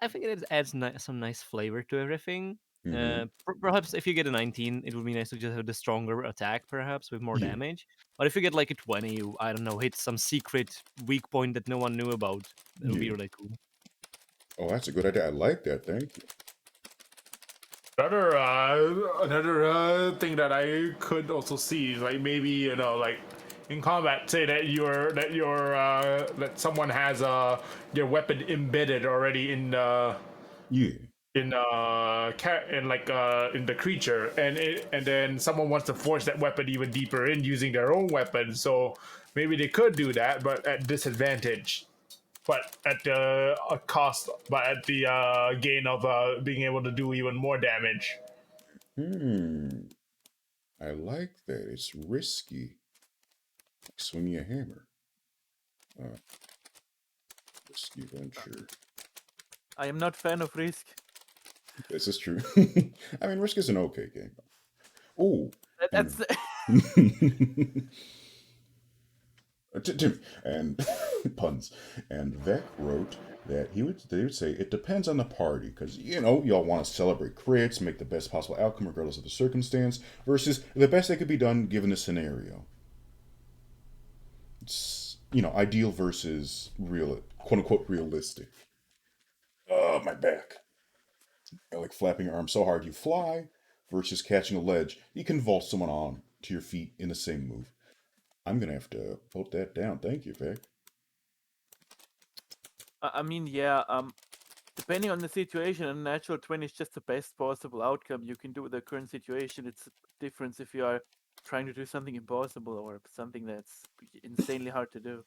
I think it adds some nice flavor to everything. Mm-hmm. Perhaps if you get a 19, it would be nice to just have the stronger attack, perhaps with more Yeah. damage. But if you get like a 20, I don't know, hit some secret weak point that no one knew about, that would be Yeah. really cool. Oh, that's a good idea. I like that. Thank you. Another thing that I could also see is like maybe like in combat, say that that someone has their weapon embedded already in Yeah. in in the creature, and then someone wants to force that weapon even deeper in using their own weapon. So maybe they could do that, but at disadvantage. But at the cost, but at the gain of being able to do even more damage. I like that. It's risky. Like swinging a hammer. Risky venture. I am not fan of risk. This is true. I mean, Risk is an okay game. Oh, and That's Tim and puns. And Vec wrote that they would say it depends on the party because y'all want to celebrate crits, make the best possible outcome regardless of the circumstance, versus the best that could be done given the scenario. It's ideal versus real, quote unquote realistic. Oh, my back! I like flapping your arm so hard you fly, versus catching a ledge you can vault someone on to your feet in the same move. I'm gonna have to vote that down. Thank you, Vic. I mean, yeah. Depending on the situation, a natural 20 is just the best possible outcome you can do with the current situation. It's a difference if you are trying to do something impossible or something that's insanely hard to do.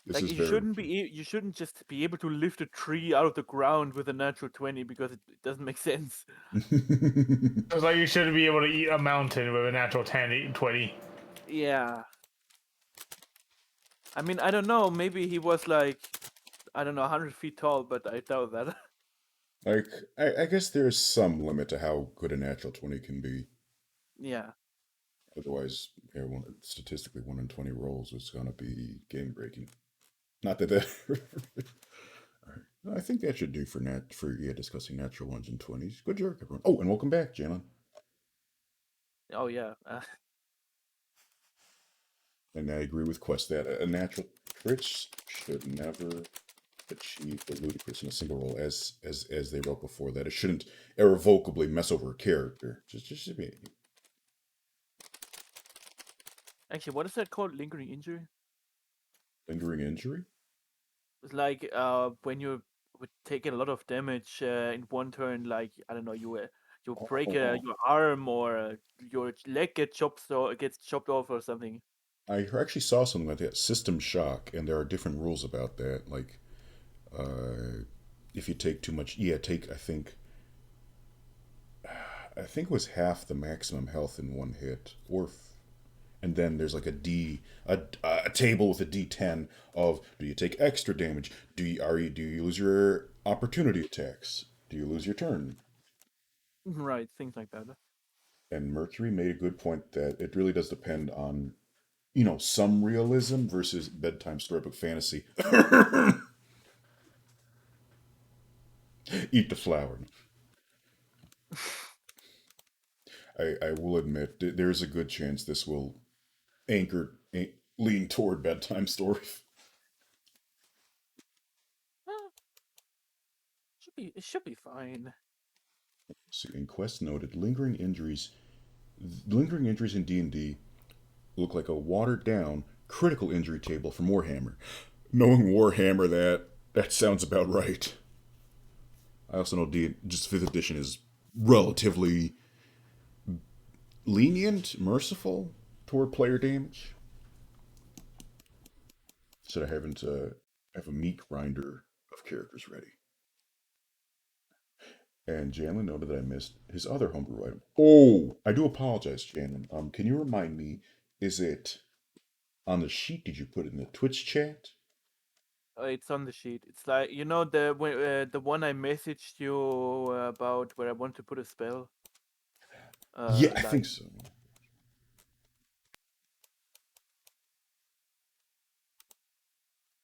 This Like is very true. you shouldn't just be able to lift a tree out of the ground with a natural 20 because it doesn't make sense. It's like you shouldn't be able to eat a mountain with a natural 20. Yeah. I mean, I don't know. Maybe he was like, I don't know, 100 feet tall, but I doubt that. Like, I guess there's some limit to how good a natural 20 can be. Yeah. Otherwise, statistically, 1 in 20 rolls is going to be game breaking. Not that. All right. I think that should do for discussing natural 1s and 20s. Good job, everyone. Oh, and welcome back, Janland. Oh, yeah. And I agree with Quest that a natural crit should never achieve the ludicrous in a single roll, as they wrote before that. It shouldn't irrevocably mess over a character. Just should be. Actually, what is that called? Lingering injury? Lingering injury? It's like when you would take a lot of damage in one turn, like I don't know, you break Oh, your arm or your leg gets chopped off or something. I actually saw something like that, system shock, and there are different rules about that. Like, if you take too much, take I think it was half the maximum health in one hit, and then there's like a table with a D10 of do you take extra damage? Do you lose your opportunity attacks? Do you lose your turn? Right, things like that. And Mercury made a good point that it really does depend on some realism versus bedtime storybook fantasy. Eat the flower. I will admit there's a good chance this will lean toward bedtime stories. It should be fine. See, in Quest noted, lingering injuries in D&D look like a watered down critical injury table from Warhammer. Knowing Warhammer, that sounds about right. I also know just 5th edition is relatively lenient, merciful toward player damage. Instead of having to have a meat grinder of characters ready. And Janlin noted that I missed his other homebrew item. Oh, I do apologize, Janlin. Can you remind me, is it on the sheet? Did you put it in the Twitch chat? It's on the sheet. It's like the one I messaged you about where I want to put a spell. Yeah, I Like think so.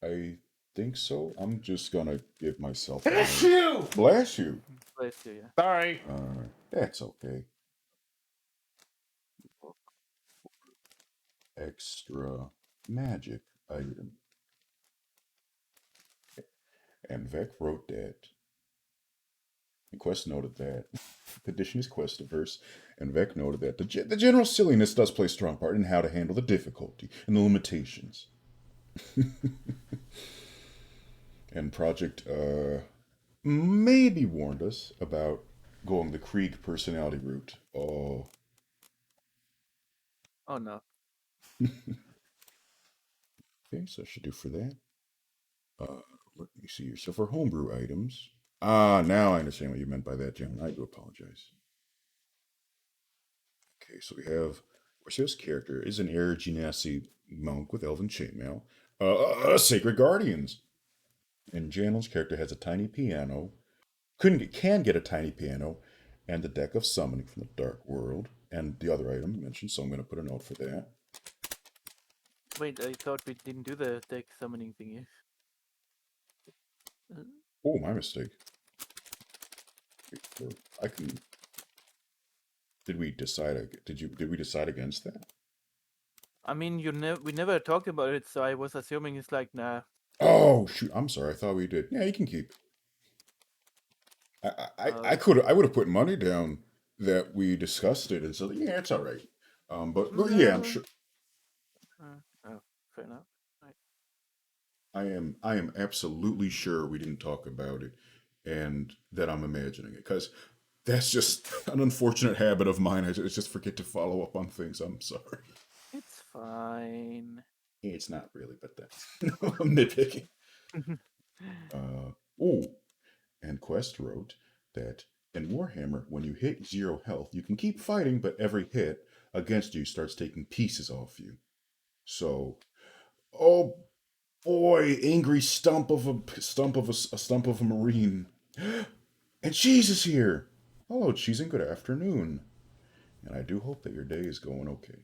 I think so. I'm just gonna give myself. Bless you! Bless you. bless you, yeah. Sorry. That's okay. Extra magic item. And Vec wrote that. And Quest noted that. The edition is Questiverse. And Vec noted that the general silliness does play a strong part in how to handle the difficulty and the limitations. And Project maybe warned us about going the Krieg personality route. Oh. Oh no. Okay, so I should do for that. Let me see here. So for homebrew items. Now I understand what you meant by that, Jim. I do apologize. Okay, so we have Corceo's character is an Air Genasi monk with elven chainmail. Sacred Guardians. And Janel's character has a tiny piano can get a tiny piano and the deck of summoning from the Dark World and the other item mentioned, so I'm going to put a note for that. Wait, I thought we didn't do the deck summoning thingy. Oh, my mistake. I can. Did we decide? Did we decide against that? I mean, we never talked about it, so I was assuming it's like, nah. Oh shoot! I'm sorry. I thought we did. Yeah, you can keep. I would have put money down that we discussed it and said, yeah, it's all right. But yeah, I'm sure. Oh, fair enough. I am absolutely sure we didn't talk about it, and that I'm imagining it because that's just an unfortunate habit of mine. I just forget to follow up on things. I'm sorry. It's fine. It's not really, but that's I'm nitpicking. Oh, and Quest wrote that in Warhammer, when you hit 0 health, you can keep fighting, but every hit against you starts taking pieces off you. So, oh boy, angry stump of a marine, and Cheese is here. Hello, Cheese, and good afternoon. And I do hope that your day is going okay.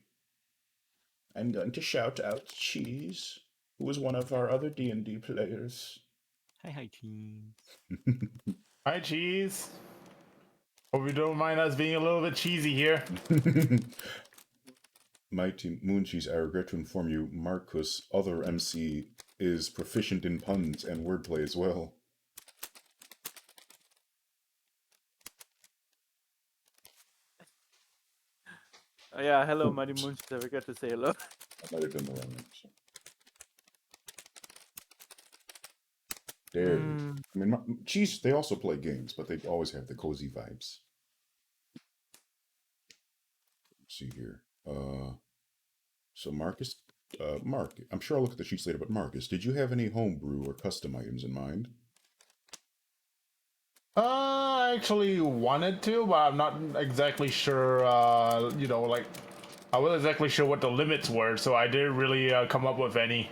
I'm going to shout out Cheese, who is one of our other D&D players. Hi, Cheese. Hi, Cheese. Hope you don't mind us being a little bit cheesy here. Mighty Mooncheese, I regret to inform you, Marcus, other MC, is proficient in puns and wordplay as well. Oh, yeah, hello, Mighty Moonshot. I forgot to say hello. I might have done the wrong name. So. There. I mean, Cheese, they also play games, but they always have the cozy vibes. Let's see here. So Marcus, Mark, I'm sure I'll look at the sheets later, but Marcus, did you have any homebrew or custom items in mind? I actually wanted to, but I'm not exactly sure, you know, like, I wasn't exactly sure what the limits were, so I didn't really come up with any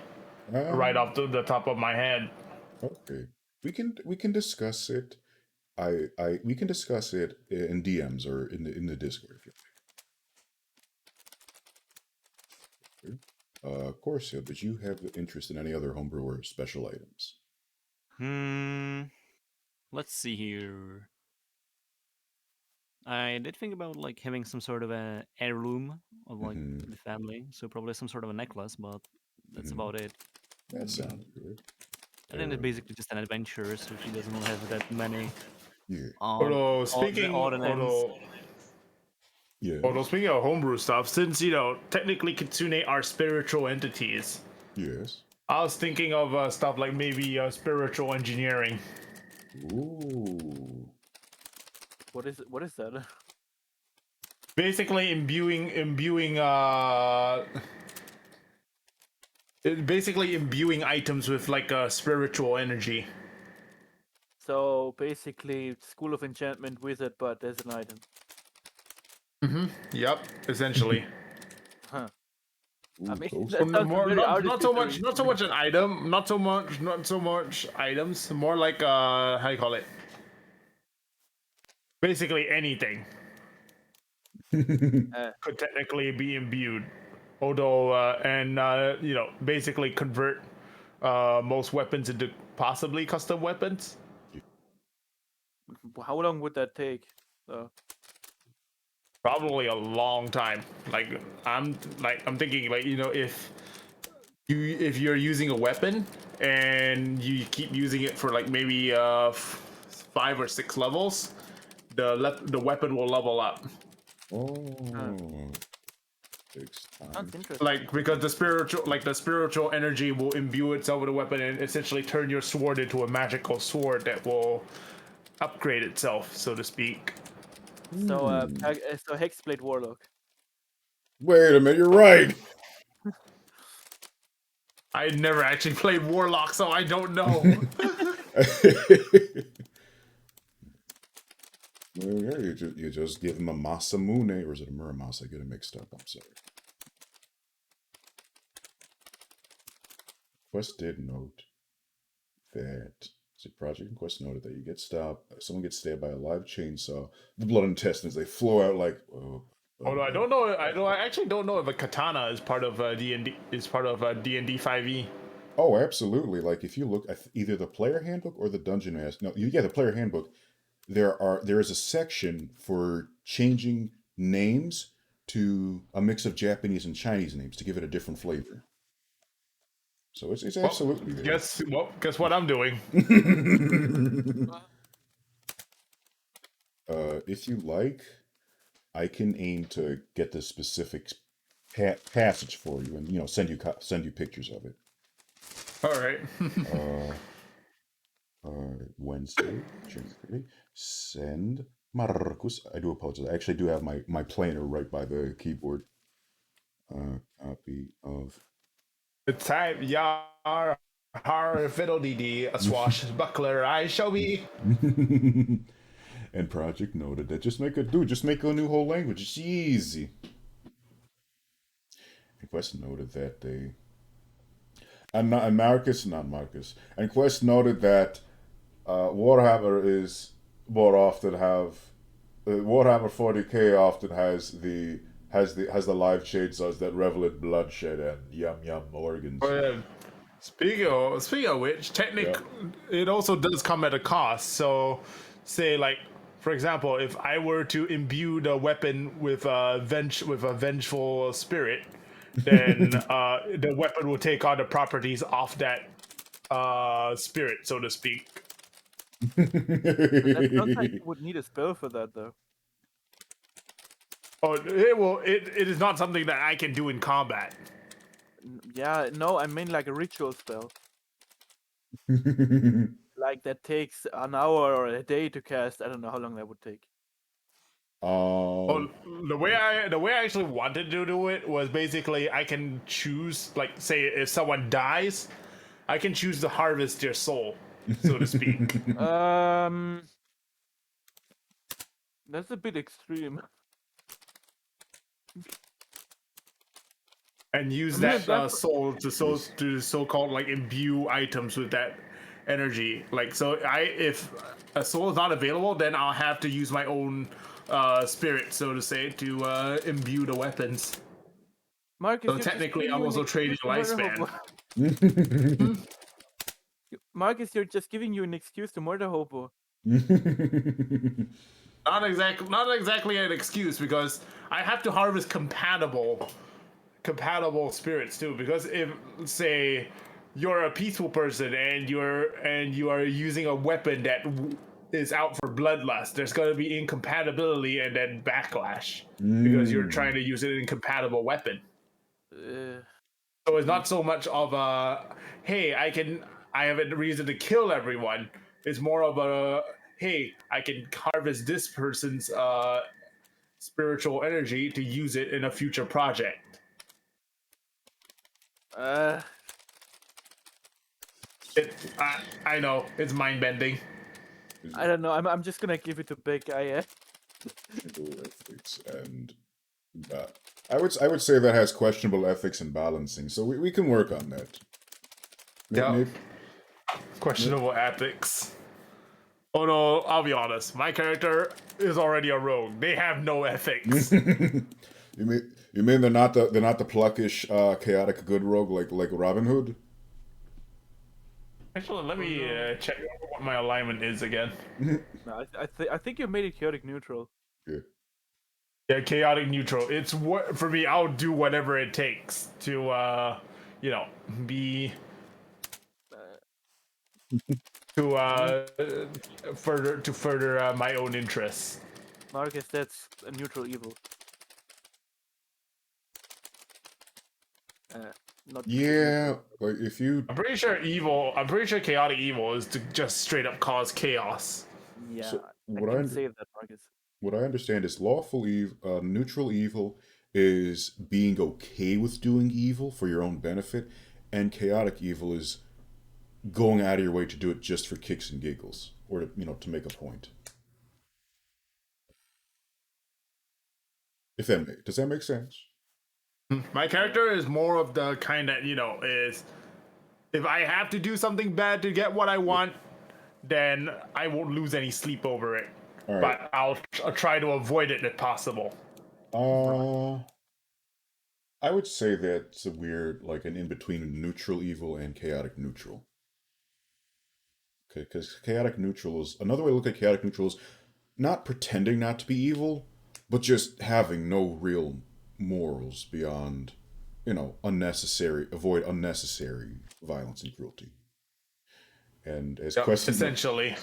right off the top of my head. Okay. We can discuss it. We can discuss it in DMs or in the Discord if you like. Corceo, did you have interest in any other homebrew or special items? Let's see here. I did think about like having some sort of a heirloom of like the family, so probably some sort of a necklace, but that's about it. That sounds good. And then it's basically just an adventure, so she doesn't have that many. Yeah. Although speaking of homebrew stuff, since you know technically Kitsune are spiritual entities, Yes. I was thinking of stuff like maybe spiritual engineering. Ooh. What is it? What is that? Basically imbuing items with like a spiritual energy. So basically, School of Enchantment wizard, but as an item. Yep, essentially. Huh. Ooh, I mean, close. that sounds very not so much artificial. an item, not so much items, more like how do you call it? Basically anything could technically be imbued. Although you know, basically convert most weapons into possibly custom weapons. How long would that take? So. Probably a long time. I'm thinking like, you know, if you're using a weapon and you keep using it for like maybe 5 or 6 levels, the weapon will level up. Oh. Takes time. Sounds interesting. Like because the spiritual energy will imbue itself with a weapon and essentially turn your sword into a magical sword that will upgrade itself, so to speak. So, so Hexblade Warlock. Wait a minute, you're right. I never actually played Warlock, so I don't know. Well, yeah, you just give him a Masamune, or is it a Muramasa? I get it mixed up. I'm sorry. Quest did note that See, Project Quest noted that you get stabbed. Someone gets stabbed by a live chainsaw. The blood and intestines they flow out like. Although I don't know, I actually don't know if a katana is part of D&D is part of D&D 5e. Oh, absolutely! Like if you look at either the player handbook or the dungeon master. No, you get the player handbook. There is a section for changing names to a mix of Japanese and Chinese names to give it a different flavor. So it's absolutely there. Guess what I'm doing. If you like, I can aim to get the specific passage for you, and send you pictures of it. All right. Wednesday, June 30. Send Marcus. I do apologize. I actually do have my planner right by the keyboard. Copy of. Type yar har fiddle dee dee, a swashbuckler I shall be. And Project noted that just make a new whole language. It's easy. And Quest noted that they. And Marcus. And Quest noted that Warhammer is more often have Warhammer 40k often has the live chainsaws that revel in bloodshed and yum organs. Speaking of which, technically, it also does come at a cost. So, say like, for example, if I were to imbue the weapon with a vengeful spirit, then the weapon will take on the properties of that spirit, so to speak. That sounds like you would need a spell for that, though. Oh, it will. It is not something that I can do in combat. Yeah, no, I mean like a ritual spell. Like that takes an hour or a day to cast. I don't know how long that would take. The way I actually wanted to do it was basically I can choose, like, say if someone dies, I can choose to harvest their soul, so to speak. That's a bit extreme. And use that soul to so-called like imbue items with that energy. Like, so if a soul is not available, then I'll have to use my own spirit, so to say, to imbue the weapons. Marcus, so technically, I'm also trading lifespan. Marcus, you're just giving you an excuse to murder Hobo. Not exactly an excuse, because I have to harvest compatible spirits too. Because if, say, you're a peaceful person and you are using a weapon that is out for bloodlust, there's going to be incompatibility and then backlash because you're trying to use an incompatible weapon. So it's not so much of a, hey, I have a reason to kill everyone. It's more of a, hey, I can harvest this person's spiritual energy to use it in a future project. I know, it's mind bending. I don't know. I'm just gonna give it to big guy. Ethics and I would say that has questionable ethics and balancing. So we can work on that. Yeah. Questionable ethics. Oh no, I'll be honest. My character is already a rogue. They have no ethics. You mean they're not the pluckish, chaotic good rogue like Robin Hood? Actually, let me check what my alignment is again. No, I think you made it chaotic neutral. Yeah, chaotic neutral. It's what for me. I'll do whatever it takes to, be to further my own interests. Marcus, that's a neutral evil. Not yeah, but if you, I'm pretty sure chaotic evil is to just straight up cause chaos. Yeah, so I can say that, Marcus. What I understand is lawful evil, neutral evil is being okay with doing evil for your own benefit, and chaotic evil is going out of your way to do it just for kicks and giggles, or to make a point. Does that make sense? My character is more of the kind that is, if I have to do something bad to get what I want, then I won't lose any sleep over it. All right. But I'll try to avoid it if possible. I would say that's a weird, like an in between neutral evil and chaotic neutral. Okay, because chaotic neutral is another way to look at chaotic neutral is not pretending not to be evil, but just having no real morals beyond, avoid unnecessary violence and cruelty. And as Quest Essentially.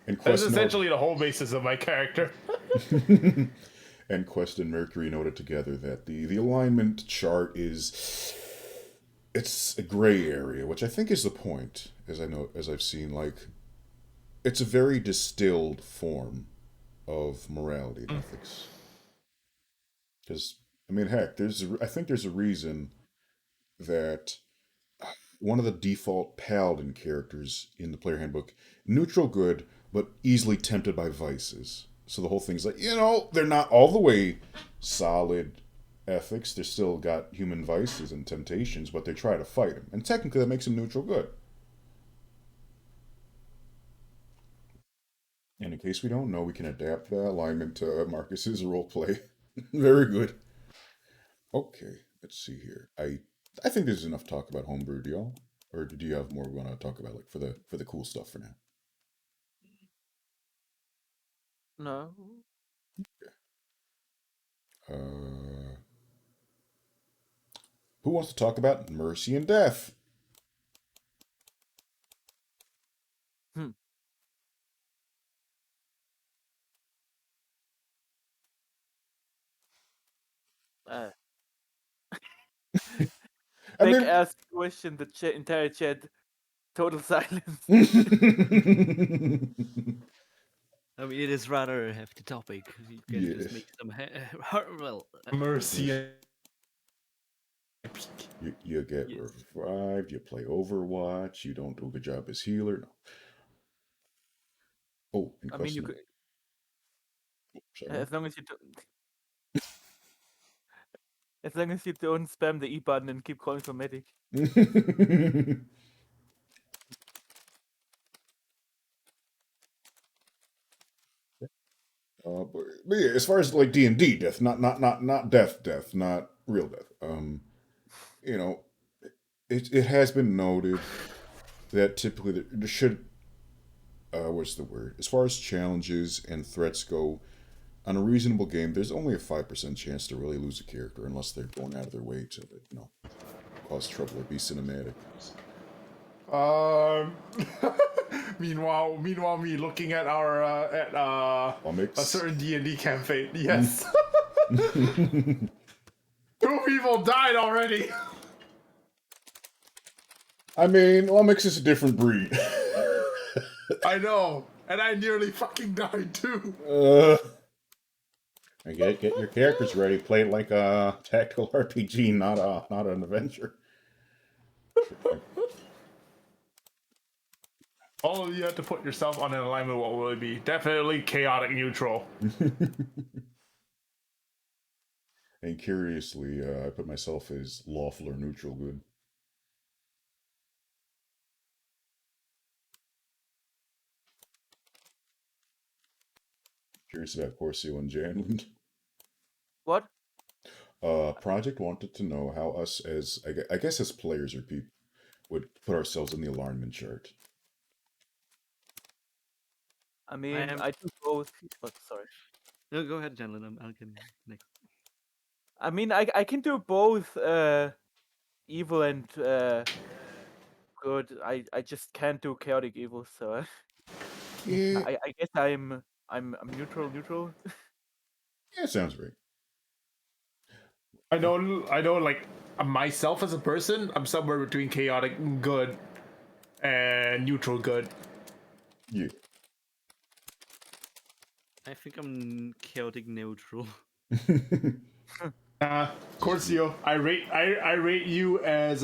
and That's Quest essentially the whole basis of my character. and Quest and Mercury noted together that the alignment chart it's a gray area, which I think is the point, as I've seen, like it's a very distilled form of morality and ethics. Because I mean, heck, I think there's a reason that one of the default paladin characters in the player handbook, neutral good, but easily tempted by vices. So the whole thing's like, they're not all the way solid ethics. They're still got human vices and temptations, but they try to fight them. And technically that makes them neutral good. And in case we don't know, we can adapt the alignment to Marcus's roleplay. Very good. Okay, let's see here. I think there's enough talk about Homebrew, do y'all? Or do you have more we want to talk about, like for the cool stuff for now? No. Who wants to talk about mercy and death? Hmm. I Big mean, ass question. The entire chat, total silence. I mean, it is rather a hefty topic. You can Yes. just make some Mercy and You get Yes. revived, you play Overwatch, you don't do a good job as healer. No. Oh, and I mean, you question. could, Sorry. as long as you don't, as long as you don't spam the E button and keep calling for medic. But yeah, as far as like D&D death, not death, not real death. You know, it has been noted that typically there should what's the word? As far as challenges and threats go, on a reasonable game, there's only a 5% chance to really lose a character unless they're going out of their way to, cause trouble or be cinematic. Meanwhile, me looking at our a certain D&D campaign. Yes, 2 people died already. I mean, Lumix is a different breed. I know, and I nearly fucking died too. Get your characters ready. Play it like a tactical RPG, not an adventure. All of you have to put yourself on an alignment. What will it be? Definitely chaotic neutral. And curiously, I put myself as lawful or neutral good. Curious about Corceo and Janland. What? Project wanted to know how us as I guess as players or people would put ourselves in the alignment chart. I mean, I do both. Oh, sorry. No, go ahead, Janland. I'll get next. I mean, I can do both evil and good. I just can't do chaotic evil, so Yeah, I guess I'm neutral. yeah, sounds right. I know. Like myself as a person, I'm somewhere between chaotic good and neutral good. Yeah. I think I'm chaotic neutral. Corceo, I rate you as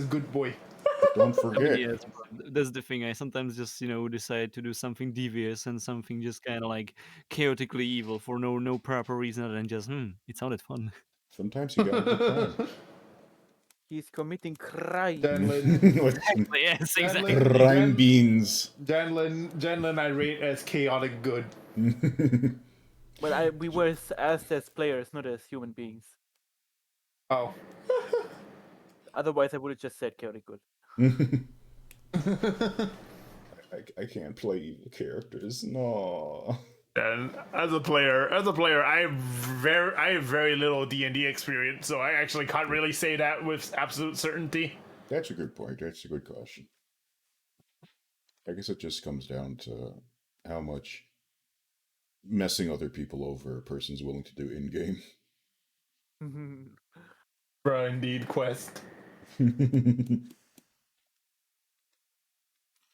good boy. But don't I mean, forget, yes, that's the thing. I sometimes just decide to do something devious and something just kind of like chaotically evil for no proper reason other than just it sounded fun. sometimes you got a good time. He's committing crime. Janland, Yes, exactly. Rhyme beans. Janland I rate as chaotic good. Well, we were asked as players, not as human beings. Oh. Otherwise, I would have just said chaotic good. I can't play evil characters. No. And as a player, I have very little D&D experience, so I actually can't really say that with absolute certainty. That's a good point. That's a good caution. I guess it just comes down to how much messing other people over a person's willing to do in game. Bruh, indeed, Quest.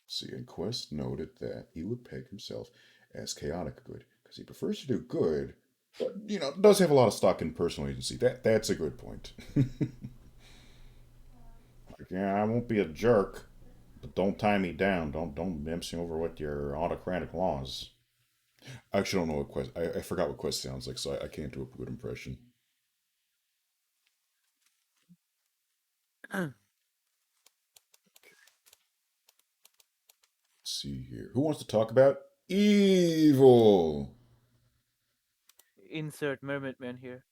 See, and Quest noted that he would peg himself as chaotic good because he prefers to do good, but does have a lot of stock in personal agency. That's a good point. Like, yeah, I won't be a jerk, but don't tie me down. Don't mess me over with your autocratic laws. I actually don't know what Quest. I forgot what Quest sounds like, so I can't do a good impression. Let's see here. Who wants to talk about evil? Insert Mermaid Man here.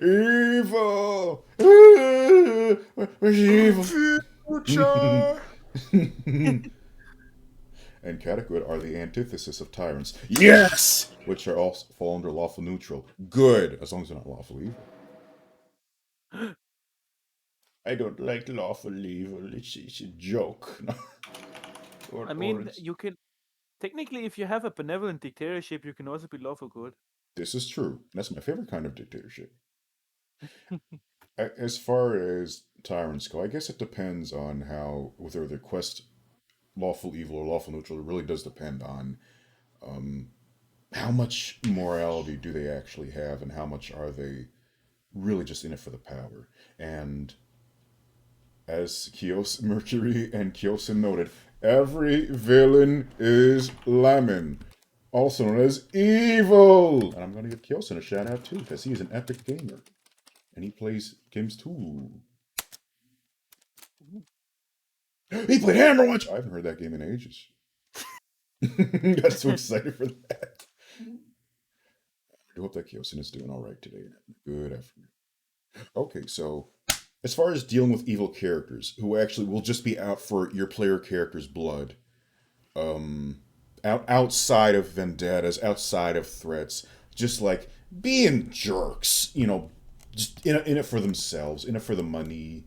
Evil! Where's evil? Future! And Catechid are the antithesis of tyrants. Yes! Which are also fall under lawful neutral. Good, as long as they're not lawful evil. I don't like lawful evil. It's a joke. I mean, you can technically, if you have a benevolent dictatorship, you can also be lawful good. This is true. That's my favorite kind of dictatorship. As far as tyrants go, I guess it depends on whether they're quest lawful evil or lawful neutral. It really does depend on how much morality do they actually have and how much are they really just in it for the power. And as Mercury and Kyosin noted, every villain is Lemon, also known as evil. And I'm going to give Kyosin a shout out too, because he is an epic gamer. And he plays games too. He played Hammerwatch! I haven't heard that game in ages. Got so excited for that. I hope that Kyosin is doing alright today. Good afternoon. Okay, so as far as dealing with evil characters who actually will just be out for your player character's blood, outside of vendettas, outside of threats, just like being jerks, just in it for themselves, in it for the money,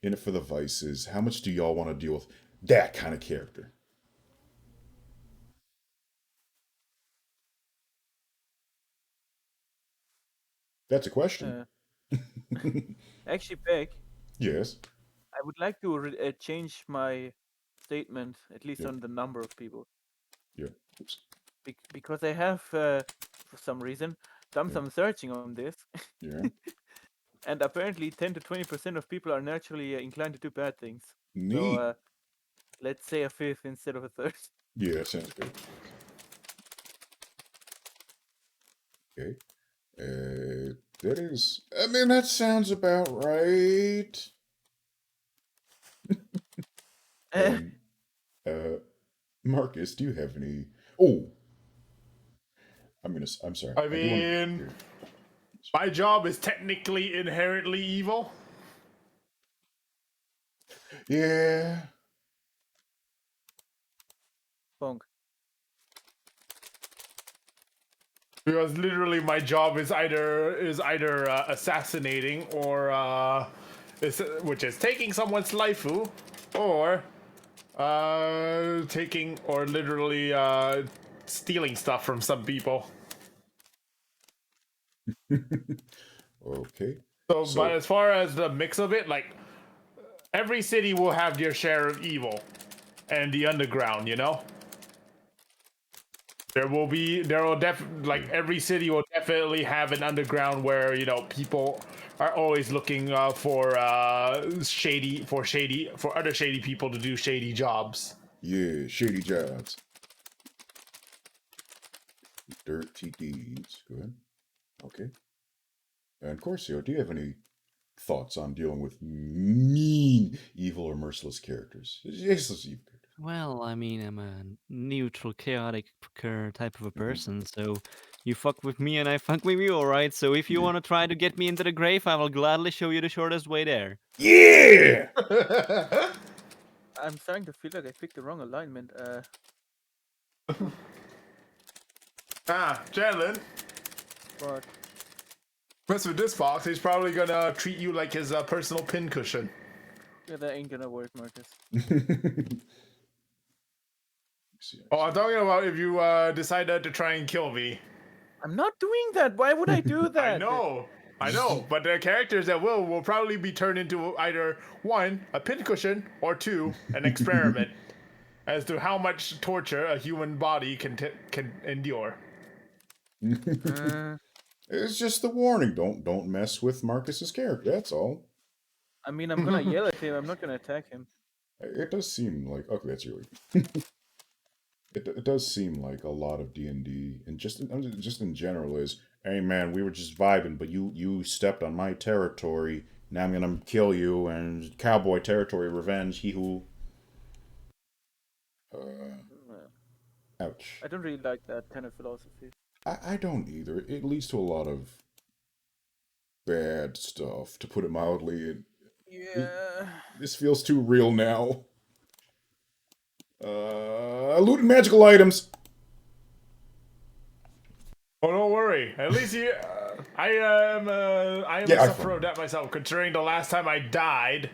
in it for the vices. How much do y'all want to deal with that kind of character? That's a question. Actually, Beck, Yes. I would like to change my statement, at least Yeah. on the number of people. Yeah. Oops. Because I have, for some reason, done Yeah. some searching on this. Yeah. And apparently 10 to 20% of people are naturally inclined to do bad things. Neat. So let's say a fifth instead of a third. Yeah, that sounds good. Okay. That sounds about right. And, Marcus, do you have any? Oh, I'm sorry. I mean, my job is technically inherently evil. Yeah. Bonk. Because literally, my job is either assassinating or which is taking someone's laifu, or taking or literally stealing stuff from some people. Okay. So, but as far as the mix of it, like every city will have their share of evil and the underground, every city will definitely have an underground where people are always looking for other shady people to do shady jobs. Yeah, shady jobs. Dirty deeds. Good. Okay. And Corceo, do you have any thoughts on dealing with mean, evil, or merciless characters? Yes, evil characters. Well, I mean, I'm a neutral, chaotic type of a person, so you fuck with me and I fuck with you, alright? So if you Yeah. want to try to get me into the grave, I will gladly show you the shortest way there. Yeah! I'm starting to feel like I picked the wrong alignment. Janland. But Mess with this fox, he's probably gonna treat you like his personal pincushion. yeah, that ain't gonna work, Marcus. Oh, I'm talking about if you decided to try and kill me. I'm not doing that. Why would I do that? I know, but the characters that will probably be turned into either one, a pincushion, or two, an experiment as to how much torture a human body can endure. It's just the warning. Don't mess with Marcus's character. That's all. I mean, I'm gonna yell at him. I'm not gonna attack him. It does seem like that's really. It does seem like a lot of D&D and just in general is, hey man, we were just vibing, but you stepped on my territory. Now I'm gonna kill you, and cowboy territory revenge. He who. Ouch. I don't really like that kind of philosophy. I don't either. It leads to a lot of bad stuff, to put it mildly. Yeah. This feels too real now. Looting magical items. Oh, don't worry. At least you. I am a sufferer of that myself. Considering the last time I died,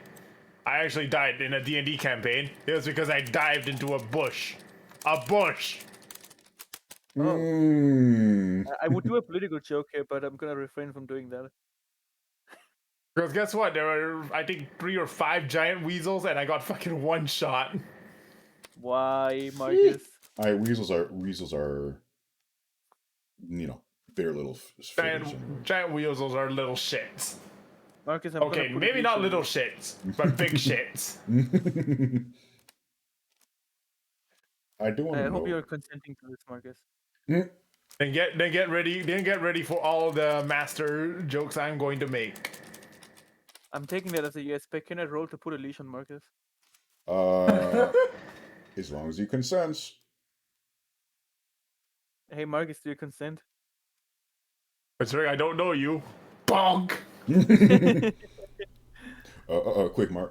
I actually died in a D&D campaign. It was because I dived into a bush. A bush. I would do a political joke here, but I'm gonna refrain from doing that. Because guess what? There were, I think, 3 or 5 giant weasels, and I got fucking one shot. Why, Marcus? Weasels are, they're little Giant weasels are little shits. Marcus, I'm Okay, gonna put maybe a not leash on little shits, but big shits. I do want to I know. hope you're consenting to this, Marcus. Then get ready for all the master jokes I'm going to make. I'm taking that as a yes, but can I roll to put a leash on Marcus? As long as he consents. Hey, Marcus, do you consent? Considering I don't know you. Bonk!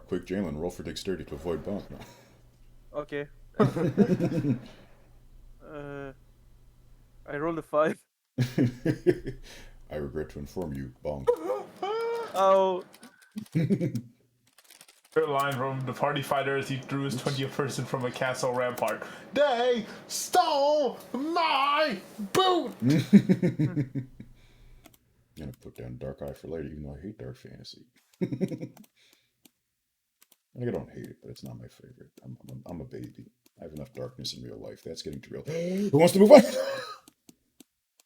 Quick, Janland, roll for dexterity to avoid bonk now. Okay. I rolled a 5. I regret to inform you, bonk. Oh. Good line from the party fighter as he threw his 20th person from a castle rampart. They stole my boot! I'm gonna put down Dark Eye for later, even though I hate dark fantasy. I don't hate it, but it's not my favorite. I'm a baby. I have enough darkness in real life. That's getting too real. Who wants to move on?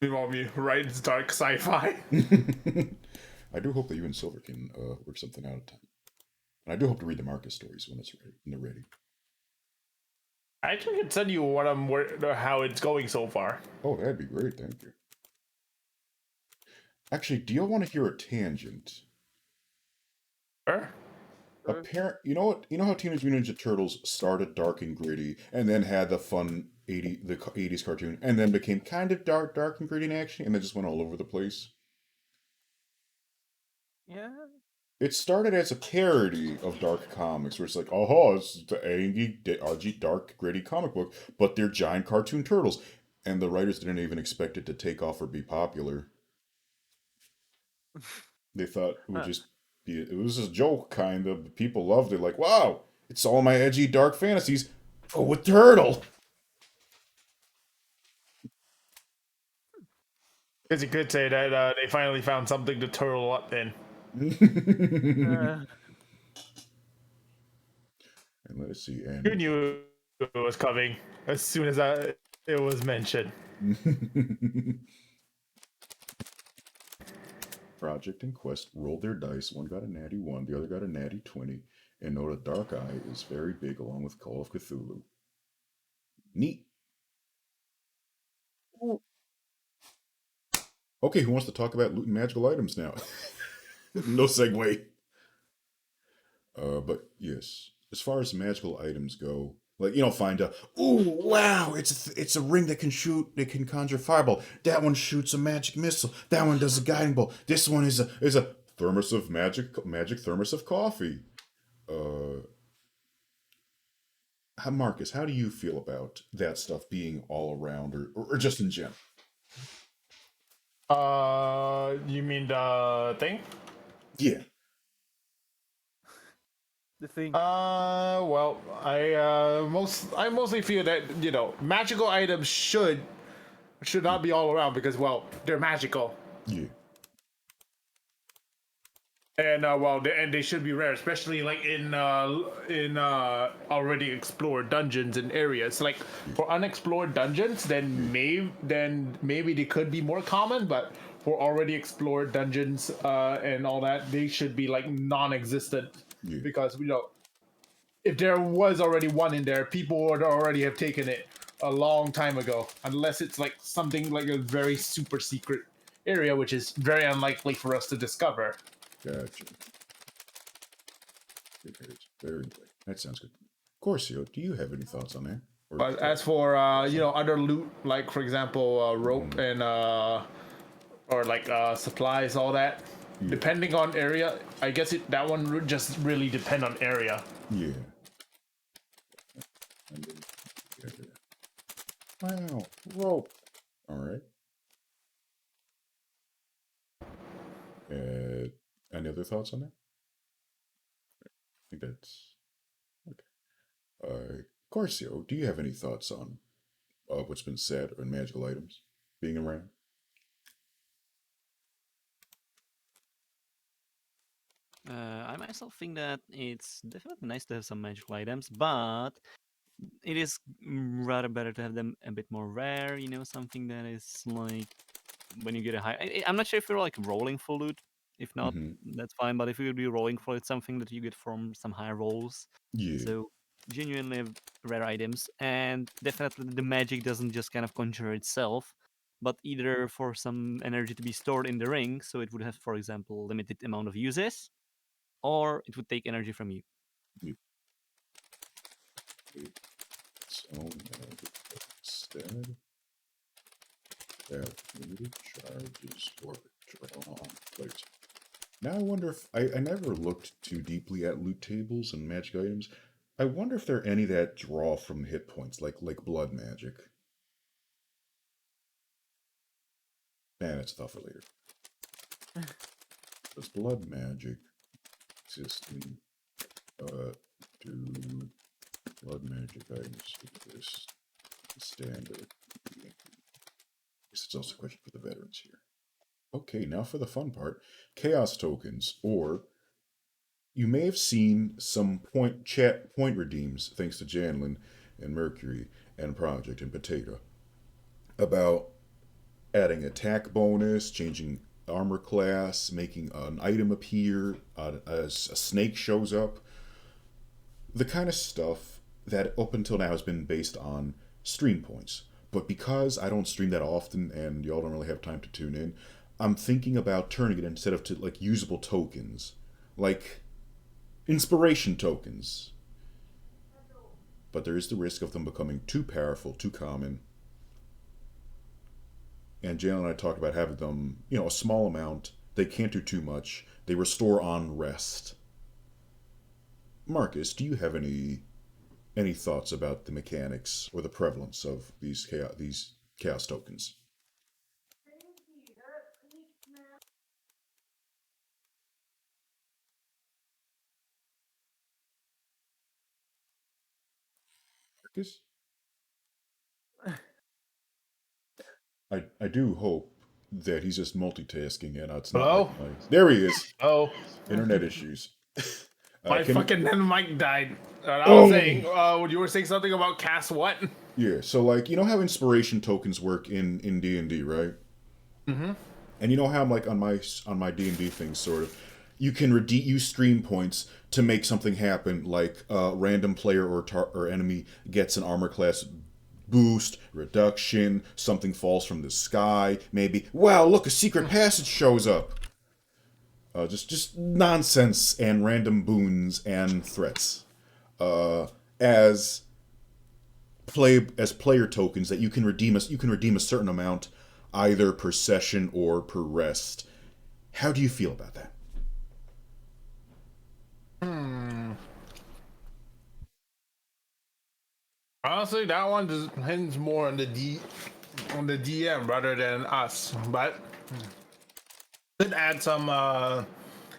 Meanwhile, me writes dark sci-fi. I do hope that you and Silver can work something out of time. And I do hope to read the Marcus stories when they're ready. I actually can send you what how it's going so far. Oh, that'd be great. Thank you. Actually, do you want to hear a tangent? Sure. You know what? You know how Teenage Mutant Ninja Turtles started dark and gritty, and then had the fun 80s cartoon, and then became kind of dark and gritty in action, and then just went all over the place. Yeah. It started as a parody of dark comics, where it's like, oh, it's the edgy, dark, gritty comic book, but they're giant cartoon turtles, and the writers didn't even expect it to take off or be popular. They thought it would just be, it was a joke, kind of. People loved it, like, wow, it's all my edgy, dark fantasies, but with turtle. Because you could say that they finally found something to turtle up in. And let's see. And You knew it was coming as soon as it was mentioned. Project and Quest rolled their dice. One got a natty 1, the other got a natty 20, and know that Dark Eye is very big along with Call of Cthulhu. Neat. Okay, who wants to talk about looting magical items now? No segue. But yes, as far as magical items go, like you don't find a ooh wow, it's a ring that can shoot, that can conjure fireball. That one shoots a magic missile. That one does a guiding bolt. This one is a thermos of magic thermos of coffee. Uh, Marcus, how do you feel about that stuff being all around, or just in general? You mean the thing? Yeah. The thing. Well, I mostly feel that magical items should not be all around because well they're magical Yeah. and and they should be rare, especially like in already explored dungeons and areas. Like for unexplored dungeons, then maybe they could be more common, but for already explored dungeons and all that, they should be like non-existent because if there was already one in there, people would already have taken it a long time ago. Unless it's like something like a very super secret area, which is very unlikely for us to discover. Gotcha. Very good. That sounds good. Corceo, do you have any thoughts on that? But as for other loot, like for example rope and or like supplies, all that, depending on area, I guess that one would just really depend on area. Yeah. Wow, rope. All right. Any other thoughts on that? I think that's okay. Corceo, do you have any thoughts on what's been said on magical items being around? I myself think that it's definitely nice to have some magical items, but it is rather better to have them a bit more rare. Something that is like when you get a high. I'm not sure if you're like rolling for loot. If not, that's fine. But if you would be rolling for it, something that you get from some high rolls. Yeah. So genuinely rare items, and definitely the magic doesn't just kind of conjure itself, but either for some energy to be stored in the ring, so it would have, for example, limited amount of uses, or it would take energy from you. Yeah. So instead, that limited charges or draw on plates. Now I wonder if I never looked too deeply at loot tables and magic items. I wonder if there are any that draw from hit points, like blood magic. Man, that's a thought for later. Does blood magic exist in do blood magic items exist in standard? I guess it's also a question for the veterans here. Okay, now for the fun part. Chaos tokens, or you may have seen some point redeems, thanks to Janland and Mercury and Project and Potato, about adding attack bonus, changing armor class, making an item appear as a snake shows up. The kind of stuff that up until now has been based on stream points. But because I don't stream that often and y'all don't really have time to tune in, I'm thinking about turning it instead of to like usable tokens, like inspiration tokens. But there is the risk of them becoming too powerful, too common. And Jalen and I talked about having them, a small amount. They can't do too much. They restore on rest. Marcus, do you have any thoughts about the mechanics or the prevalence of these chaos tokens? Marcus? I do hope that he's just multitasking and it's not. Hello? There he is. Oh, Internet issues. my fucking mic died. I was saying, you were saying something about cast what? Yeah, so like you know how inspiration tokens work in D&D, right? Mm-hmm. And you know how I'm like on my D&D thing, sort of, you can use stream points to make something happen, like a random player or enemy gets an armor class boost, reduction, something falls from the sky, maybe, wow, look, a secret passage shows up. just nonsense and random boons and threats as player tokens that you can redeem. You can redeem a certain amount either per session or per rest. How do you feel about that? Honestly, that one depends more on the DM rather than us, but it adds some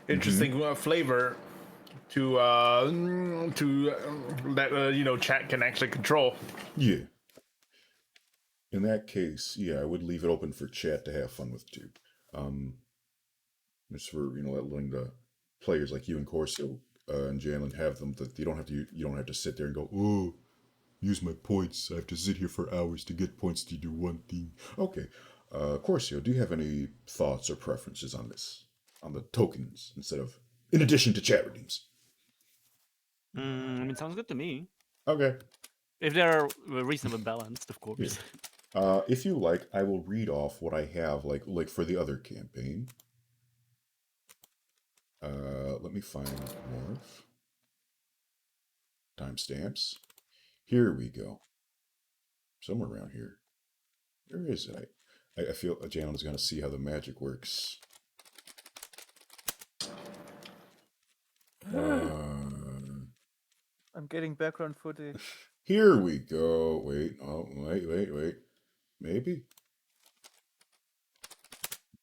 interesting flavor to that chat can actually control. Yeah. In that case, yeah, I would leave it open for chat to have fun with too. Just for letting the players like you and Corceo and Janland have them, that you don't have to sit there and go, oh, use my points. I have to sit here for hours to get points to do one thing. Okay, Corceo, do you have any thoughts or preferences on this, on the tokens in addition to chat redeems? I mean, sounds good to me. Okay. If they're reasonably balanced, of course. If you like, I will read off what I have, like for the other campaign. Let me find more timestamps. Here we go. Somewhere around here. Where is it? I feel Janland is going to see how the magic works. I'm getting background footage. Here we go. Wait. Oh, wait. Maybe.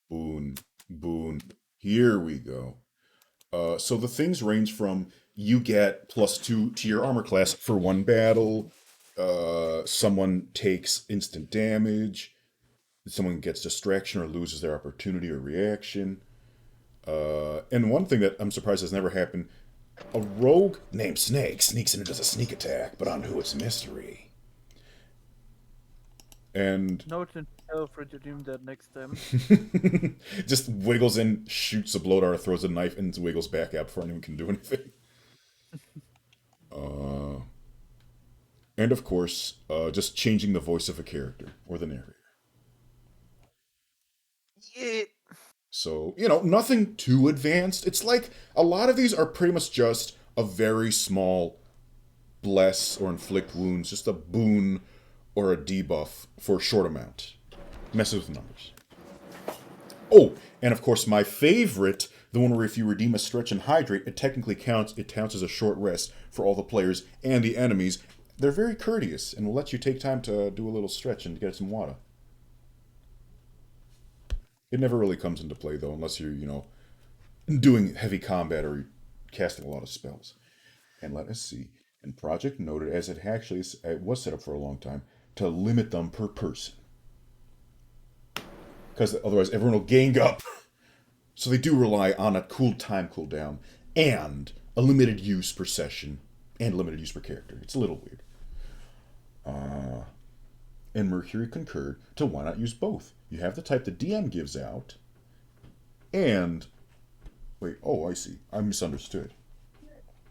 Boon. Here we go. So the things range from you get +2 to your armor class for one battle. Someone takes instant damage. Someone gets distraction or loses their opportunity or reaction. And one thing that I'm surprised has never happened, a rogue named Snake sneaks in and does a sneak attack, but on who it's mystery. And Note and tell for redeem that next time. just wiggles in, shoots a blow dart, throws a knife, and wiggles back out before anyone can do anything. And of course, just changing the voice of a character or the narrator. Yeah. So, nothing too advanced. It's like a lot of these are pretty much just a very small bless or inflict wounds, just a boon or a debuff for a short amount. Messes with numbers. Oh, and of course my favorite, the one where if you redeem a stretch and hydrate, it technically counts. It counts as a short rest for all the players and the enemies. They're very courteous and will let you take time to do a little stretch and get some water. It never really comes into play though, unless you're, doing heavy combat or casting a lot of spells. And let us see. And Project noted, as it was set up for a long time, to limit them per person. Because otherwise everyone will gang up. So they do rely on a cooldown, and a limited use per session, and limited use per character. It's a little weird. And Mercury concurred to why not use both. You have the type the DM gives out, and... Wait, oh, I see. I misunderstood.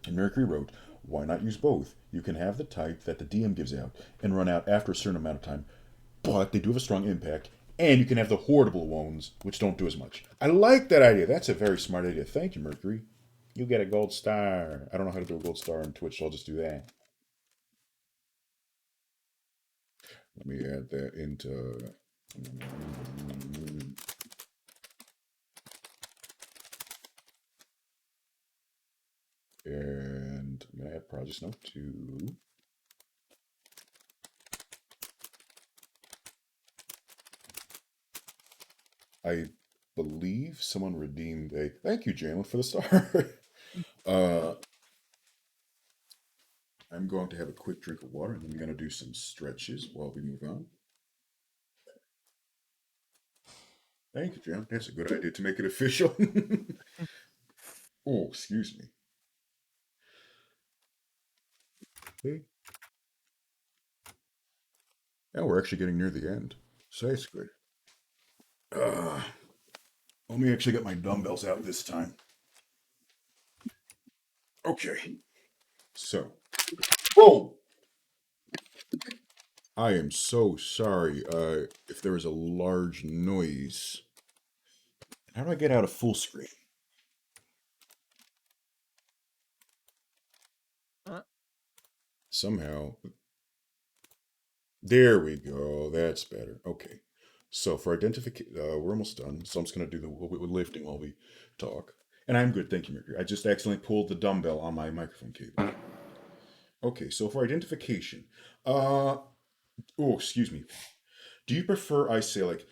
And Mercury wrote, why not use both? You can have the type that the DM gives out and run out after a certain amount of time, but they do have a strong impact, and you can have the hoardable ones, which don't do as much. I like that idea. That's a very smart idea. Thank you, Mercury. You get a gold star. I don't know how to do a gold star on Twitch, so I'll just do that. Let me add that into... And I'm going to add Project Note 2. I believe someone redeemed a... Thank you, Janland, for the star. I'm going to have a quick drink of water, and then I'm going to do some stretches while we move on. Thank you, Janland. That's a good idea to make it official. Oh, excuse me. Okay. Yeah, we're actually getting near the end. So that's good. Let me actually get my dumbbells out this time. Okay. So. Whoa! I am so sorry if there was a large noise. How do I get out of full screen? somehow. There we go. That's better. Okay. So for identification, we're almost done. So I'm just gonna do the lifting while we talk. And I'm good, thank you, Mercury. I just accidentally pulled the dumbbell on my microphone cable. Okay, so for identification, oh, excuse me. Do you prefer I say like,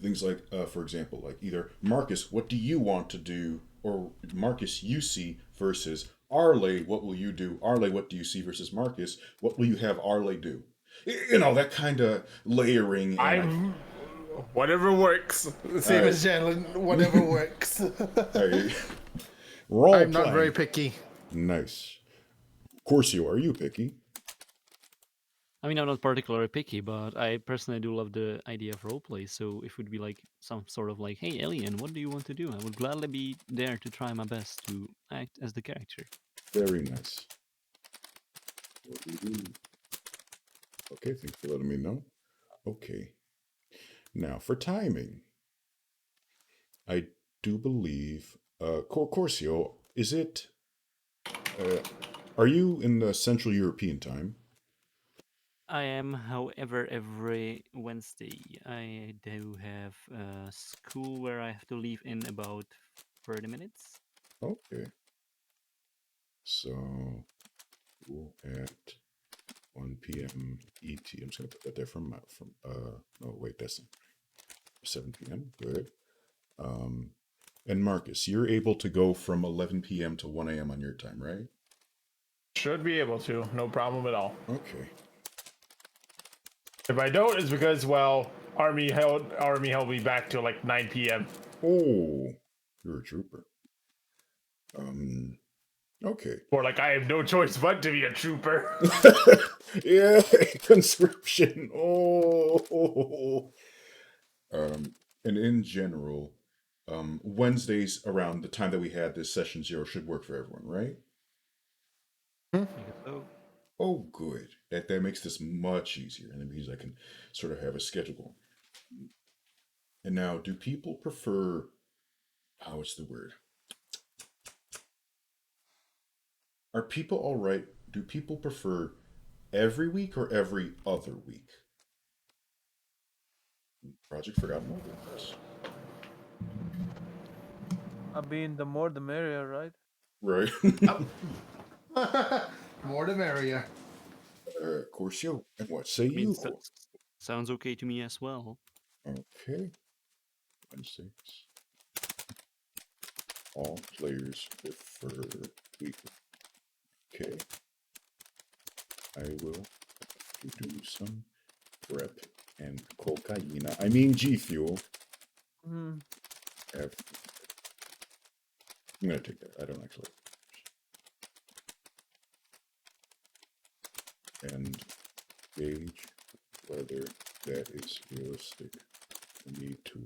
things like, for example, like either Marcus, what do you want to do, or Marcus, you see versus Arley, what will you do? Arley, what do you see versus Marcus, what will you have Arley do? You know, that kind of layering. And whatever works. Same as Janland, whatever works. Role I'm not playing. very picky. Nice. Corceo, are you picky? I mean, I'm not particularly picky, but I personally do love the idea of roleplay. So if it would be like some sort of like, hey, alien, what do you want to do? I would gladly be there to try my best to act as the character. Very nice. Okay, thanks for letting me know. Okay. Now, for timing, I do believe, Corceo, is it, are you in the Central European time? I am, however, every Wednesday I do have school where I have to leave in about 30 minutes. Okay. So, at 1 p.m. ET. I'm just gonna put that there from oh wait, that's 7 p.m. Good. And Marcus, you're able to go from 11 p.m. to 1 a.m. on your time, right? Should be able to, no problem at all. Okay. If I don't, it's because, well, Army held me back till like 9 p.m. Oh, you're a trooper. Okay. Or like I have no choice but to be a trooper. Yeah, conscription. Oh. And in general, Wednesdays around the time that we had this session 0 should work for everyone, right? I guess so. Oh, good. That makes this much easier, and it means I can sort of have a schedule. And now, do people prefer? Oh, what's the word? Are people all right? Do people prefer every week or every other week? Project Forgotten Wondrous. I mean, the more the merrier, right? Right. More the merrier. Corceo, and what say I mean, you? sounds okay to me as well. Okay. 1-6. All players prefer weekly. Okay. I will do some prep and cocaine. I mean G Fuel. Mm. I'm gonna take that. I don't actually. And gauge whether that is realistic for me to.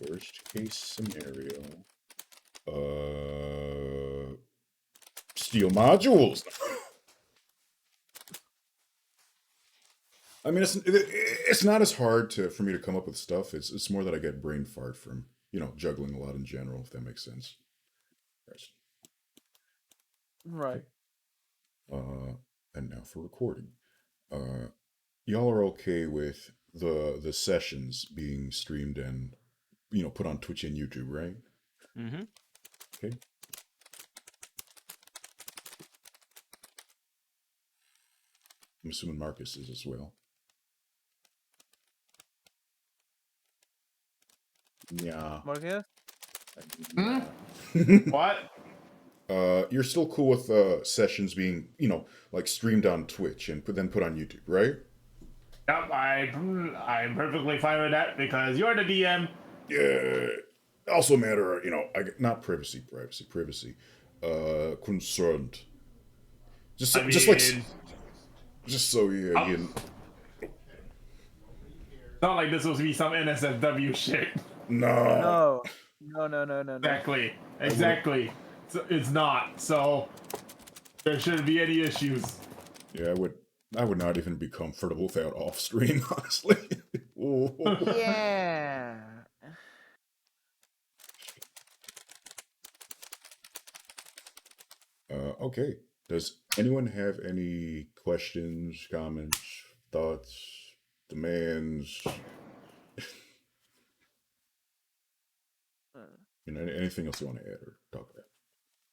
Worst case scenario. Steal modules. I mean, it's not as hard for me to come up with stuff. It's more that I get brain fart from juggling a lot in general, if that makes sense. Right. And now for recording. Y'all are okay with the sessions being streamed and put on Twitch and YouTube, right? Mm-hmm. Okay. I'm assuming Marcus is as well. Yeah. Marcus? What? You're still cool with sessions being, like streamed on Twitch and then put on YouTube, right? Yep, I'm perfectly fine with that because you're the DM. Yeah. Also matter, not privacy. Concerned. Just so It's not like this was to be some NSFW shit. No. No. Exactly. It's not. So there shouldn't be any issues. Yeah, I would not even be comfortable with that off stream, honestly. Yeah. Okay. Does anyone have any questions, comments, thoughts, demands? Anything else you want to add or talk about?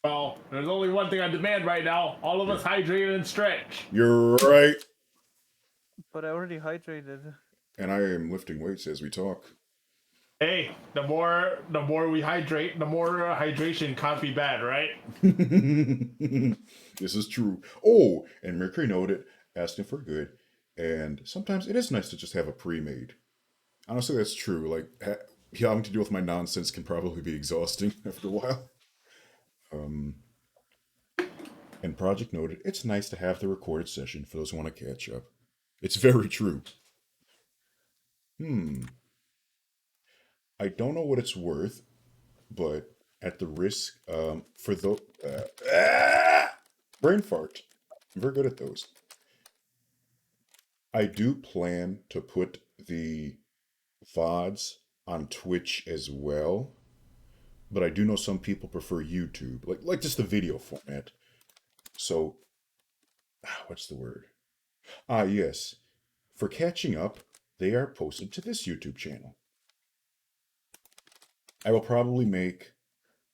Well, there's only one thing I demand right now. All of us hydrate and stretch. You're right. But I already hydrated. And I am lifting weights as we talk. Hey, the more we hydrate, the more hydration can't be bad, right? This is true. Oh, and Mercury noted, asking for good. And sometimes it is nice to just have a pre-made. Honestly, that's true. Like, having to deal with my nonsense can probably be exhausting after a while. And Project noted, it's nice to have the recorded session for those who want to catch up. It's very true. I don't know what it's worth, but at the risk, for the brain fart, I'm very good at those. I do plan to put the VODs on Twitch as well, but I do know some people prefer YouTube, like just the video format. So, what's the word? Yes. For catching up, they are posted to this YouTube channel. I will probably make,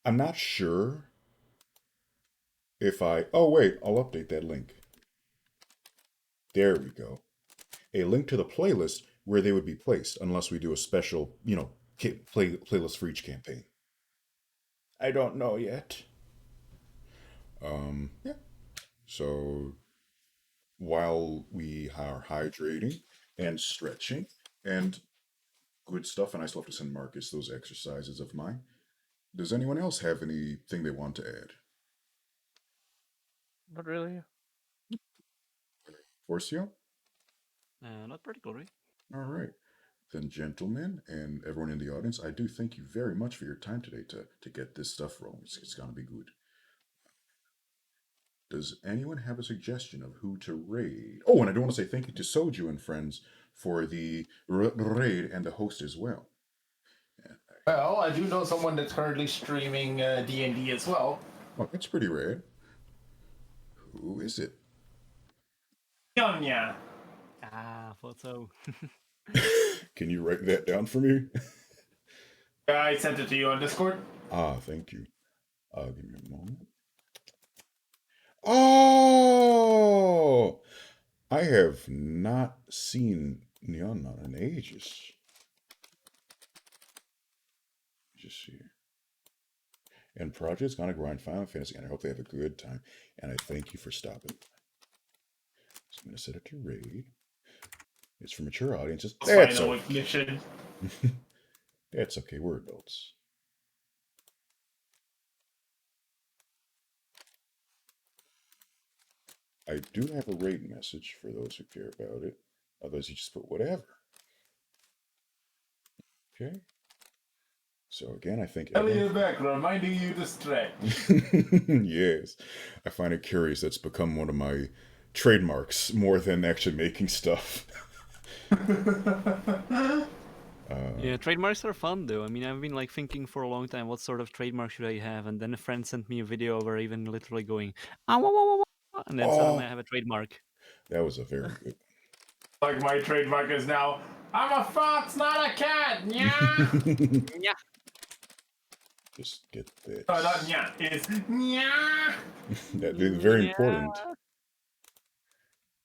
I'm not sure if oh wait, I'll update that link. There we go. A link to the playlist where they would be placed, unless we do a special, playlist for each campaign. I don't know yet. Yeah. So while we are hydrating and stretching and good stuff, and I still have to send Marcus those exercises of mine. Does anyone else have anything they want to add? Not really. Corceo? Not particularly. All right. Then, gentlemen and everyone in the audience, I do thank you very much for your time today to get this stuff rolling. It's going to be good. Does anyone have a suggestion of who to raid? Oh, and I do want to say thank you to Soju and friends for the raid and the host as well. Well, I do know someone that's currently streaming D&D as well. Oh, that's pretty rare. Who is it? Yonya. Ah, thought so. Can you write that down for me? I sent it to you on Discord. Thank you. Give me a moment. Oh! I have not seen Neon in ages. Just see. And Project's gonna grind Final Fantasy, and I hope they have a good time. And I thank you for stopping. So I'm gonna set it to raid. It's for mature audiences. That's Final okay. ignition. That's okay. We're adults. I do have a raid message for those who care about it. Otherwise, you just put whatever. Okay. So again, I think Elliot back, reminding you to stretch. Yes. I find it curious. That's become one of my trademarks more than actually making stuff. Yeah, trademarks are fun though. I mean, I've been like thinking for a long time, what sort of trademark should I have? And then a friend sent me a video where even literally going, ah, wah, wah, wah, wah, and then suddenly I have a trademark. That was a very good Like my trademark is now, I'm a fox, not a cat. Nya. Yeah. Just get this. No, not nya. It's nya. That is very important. Yeah.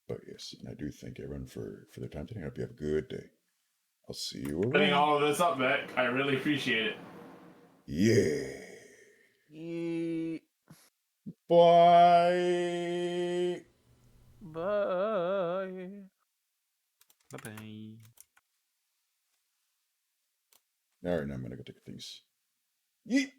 But yes, and I do thank everyone for their time today. I hope you have a good day. I'll see you Putting around. all of this up, Beck. I really appreciate it. Yeah. Bye. Bye. Bye-bye. All right, now I'm gonna go take things. Yeet.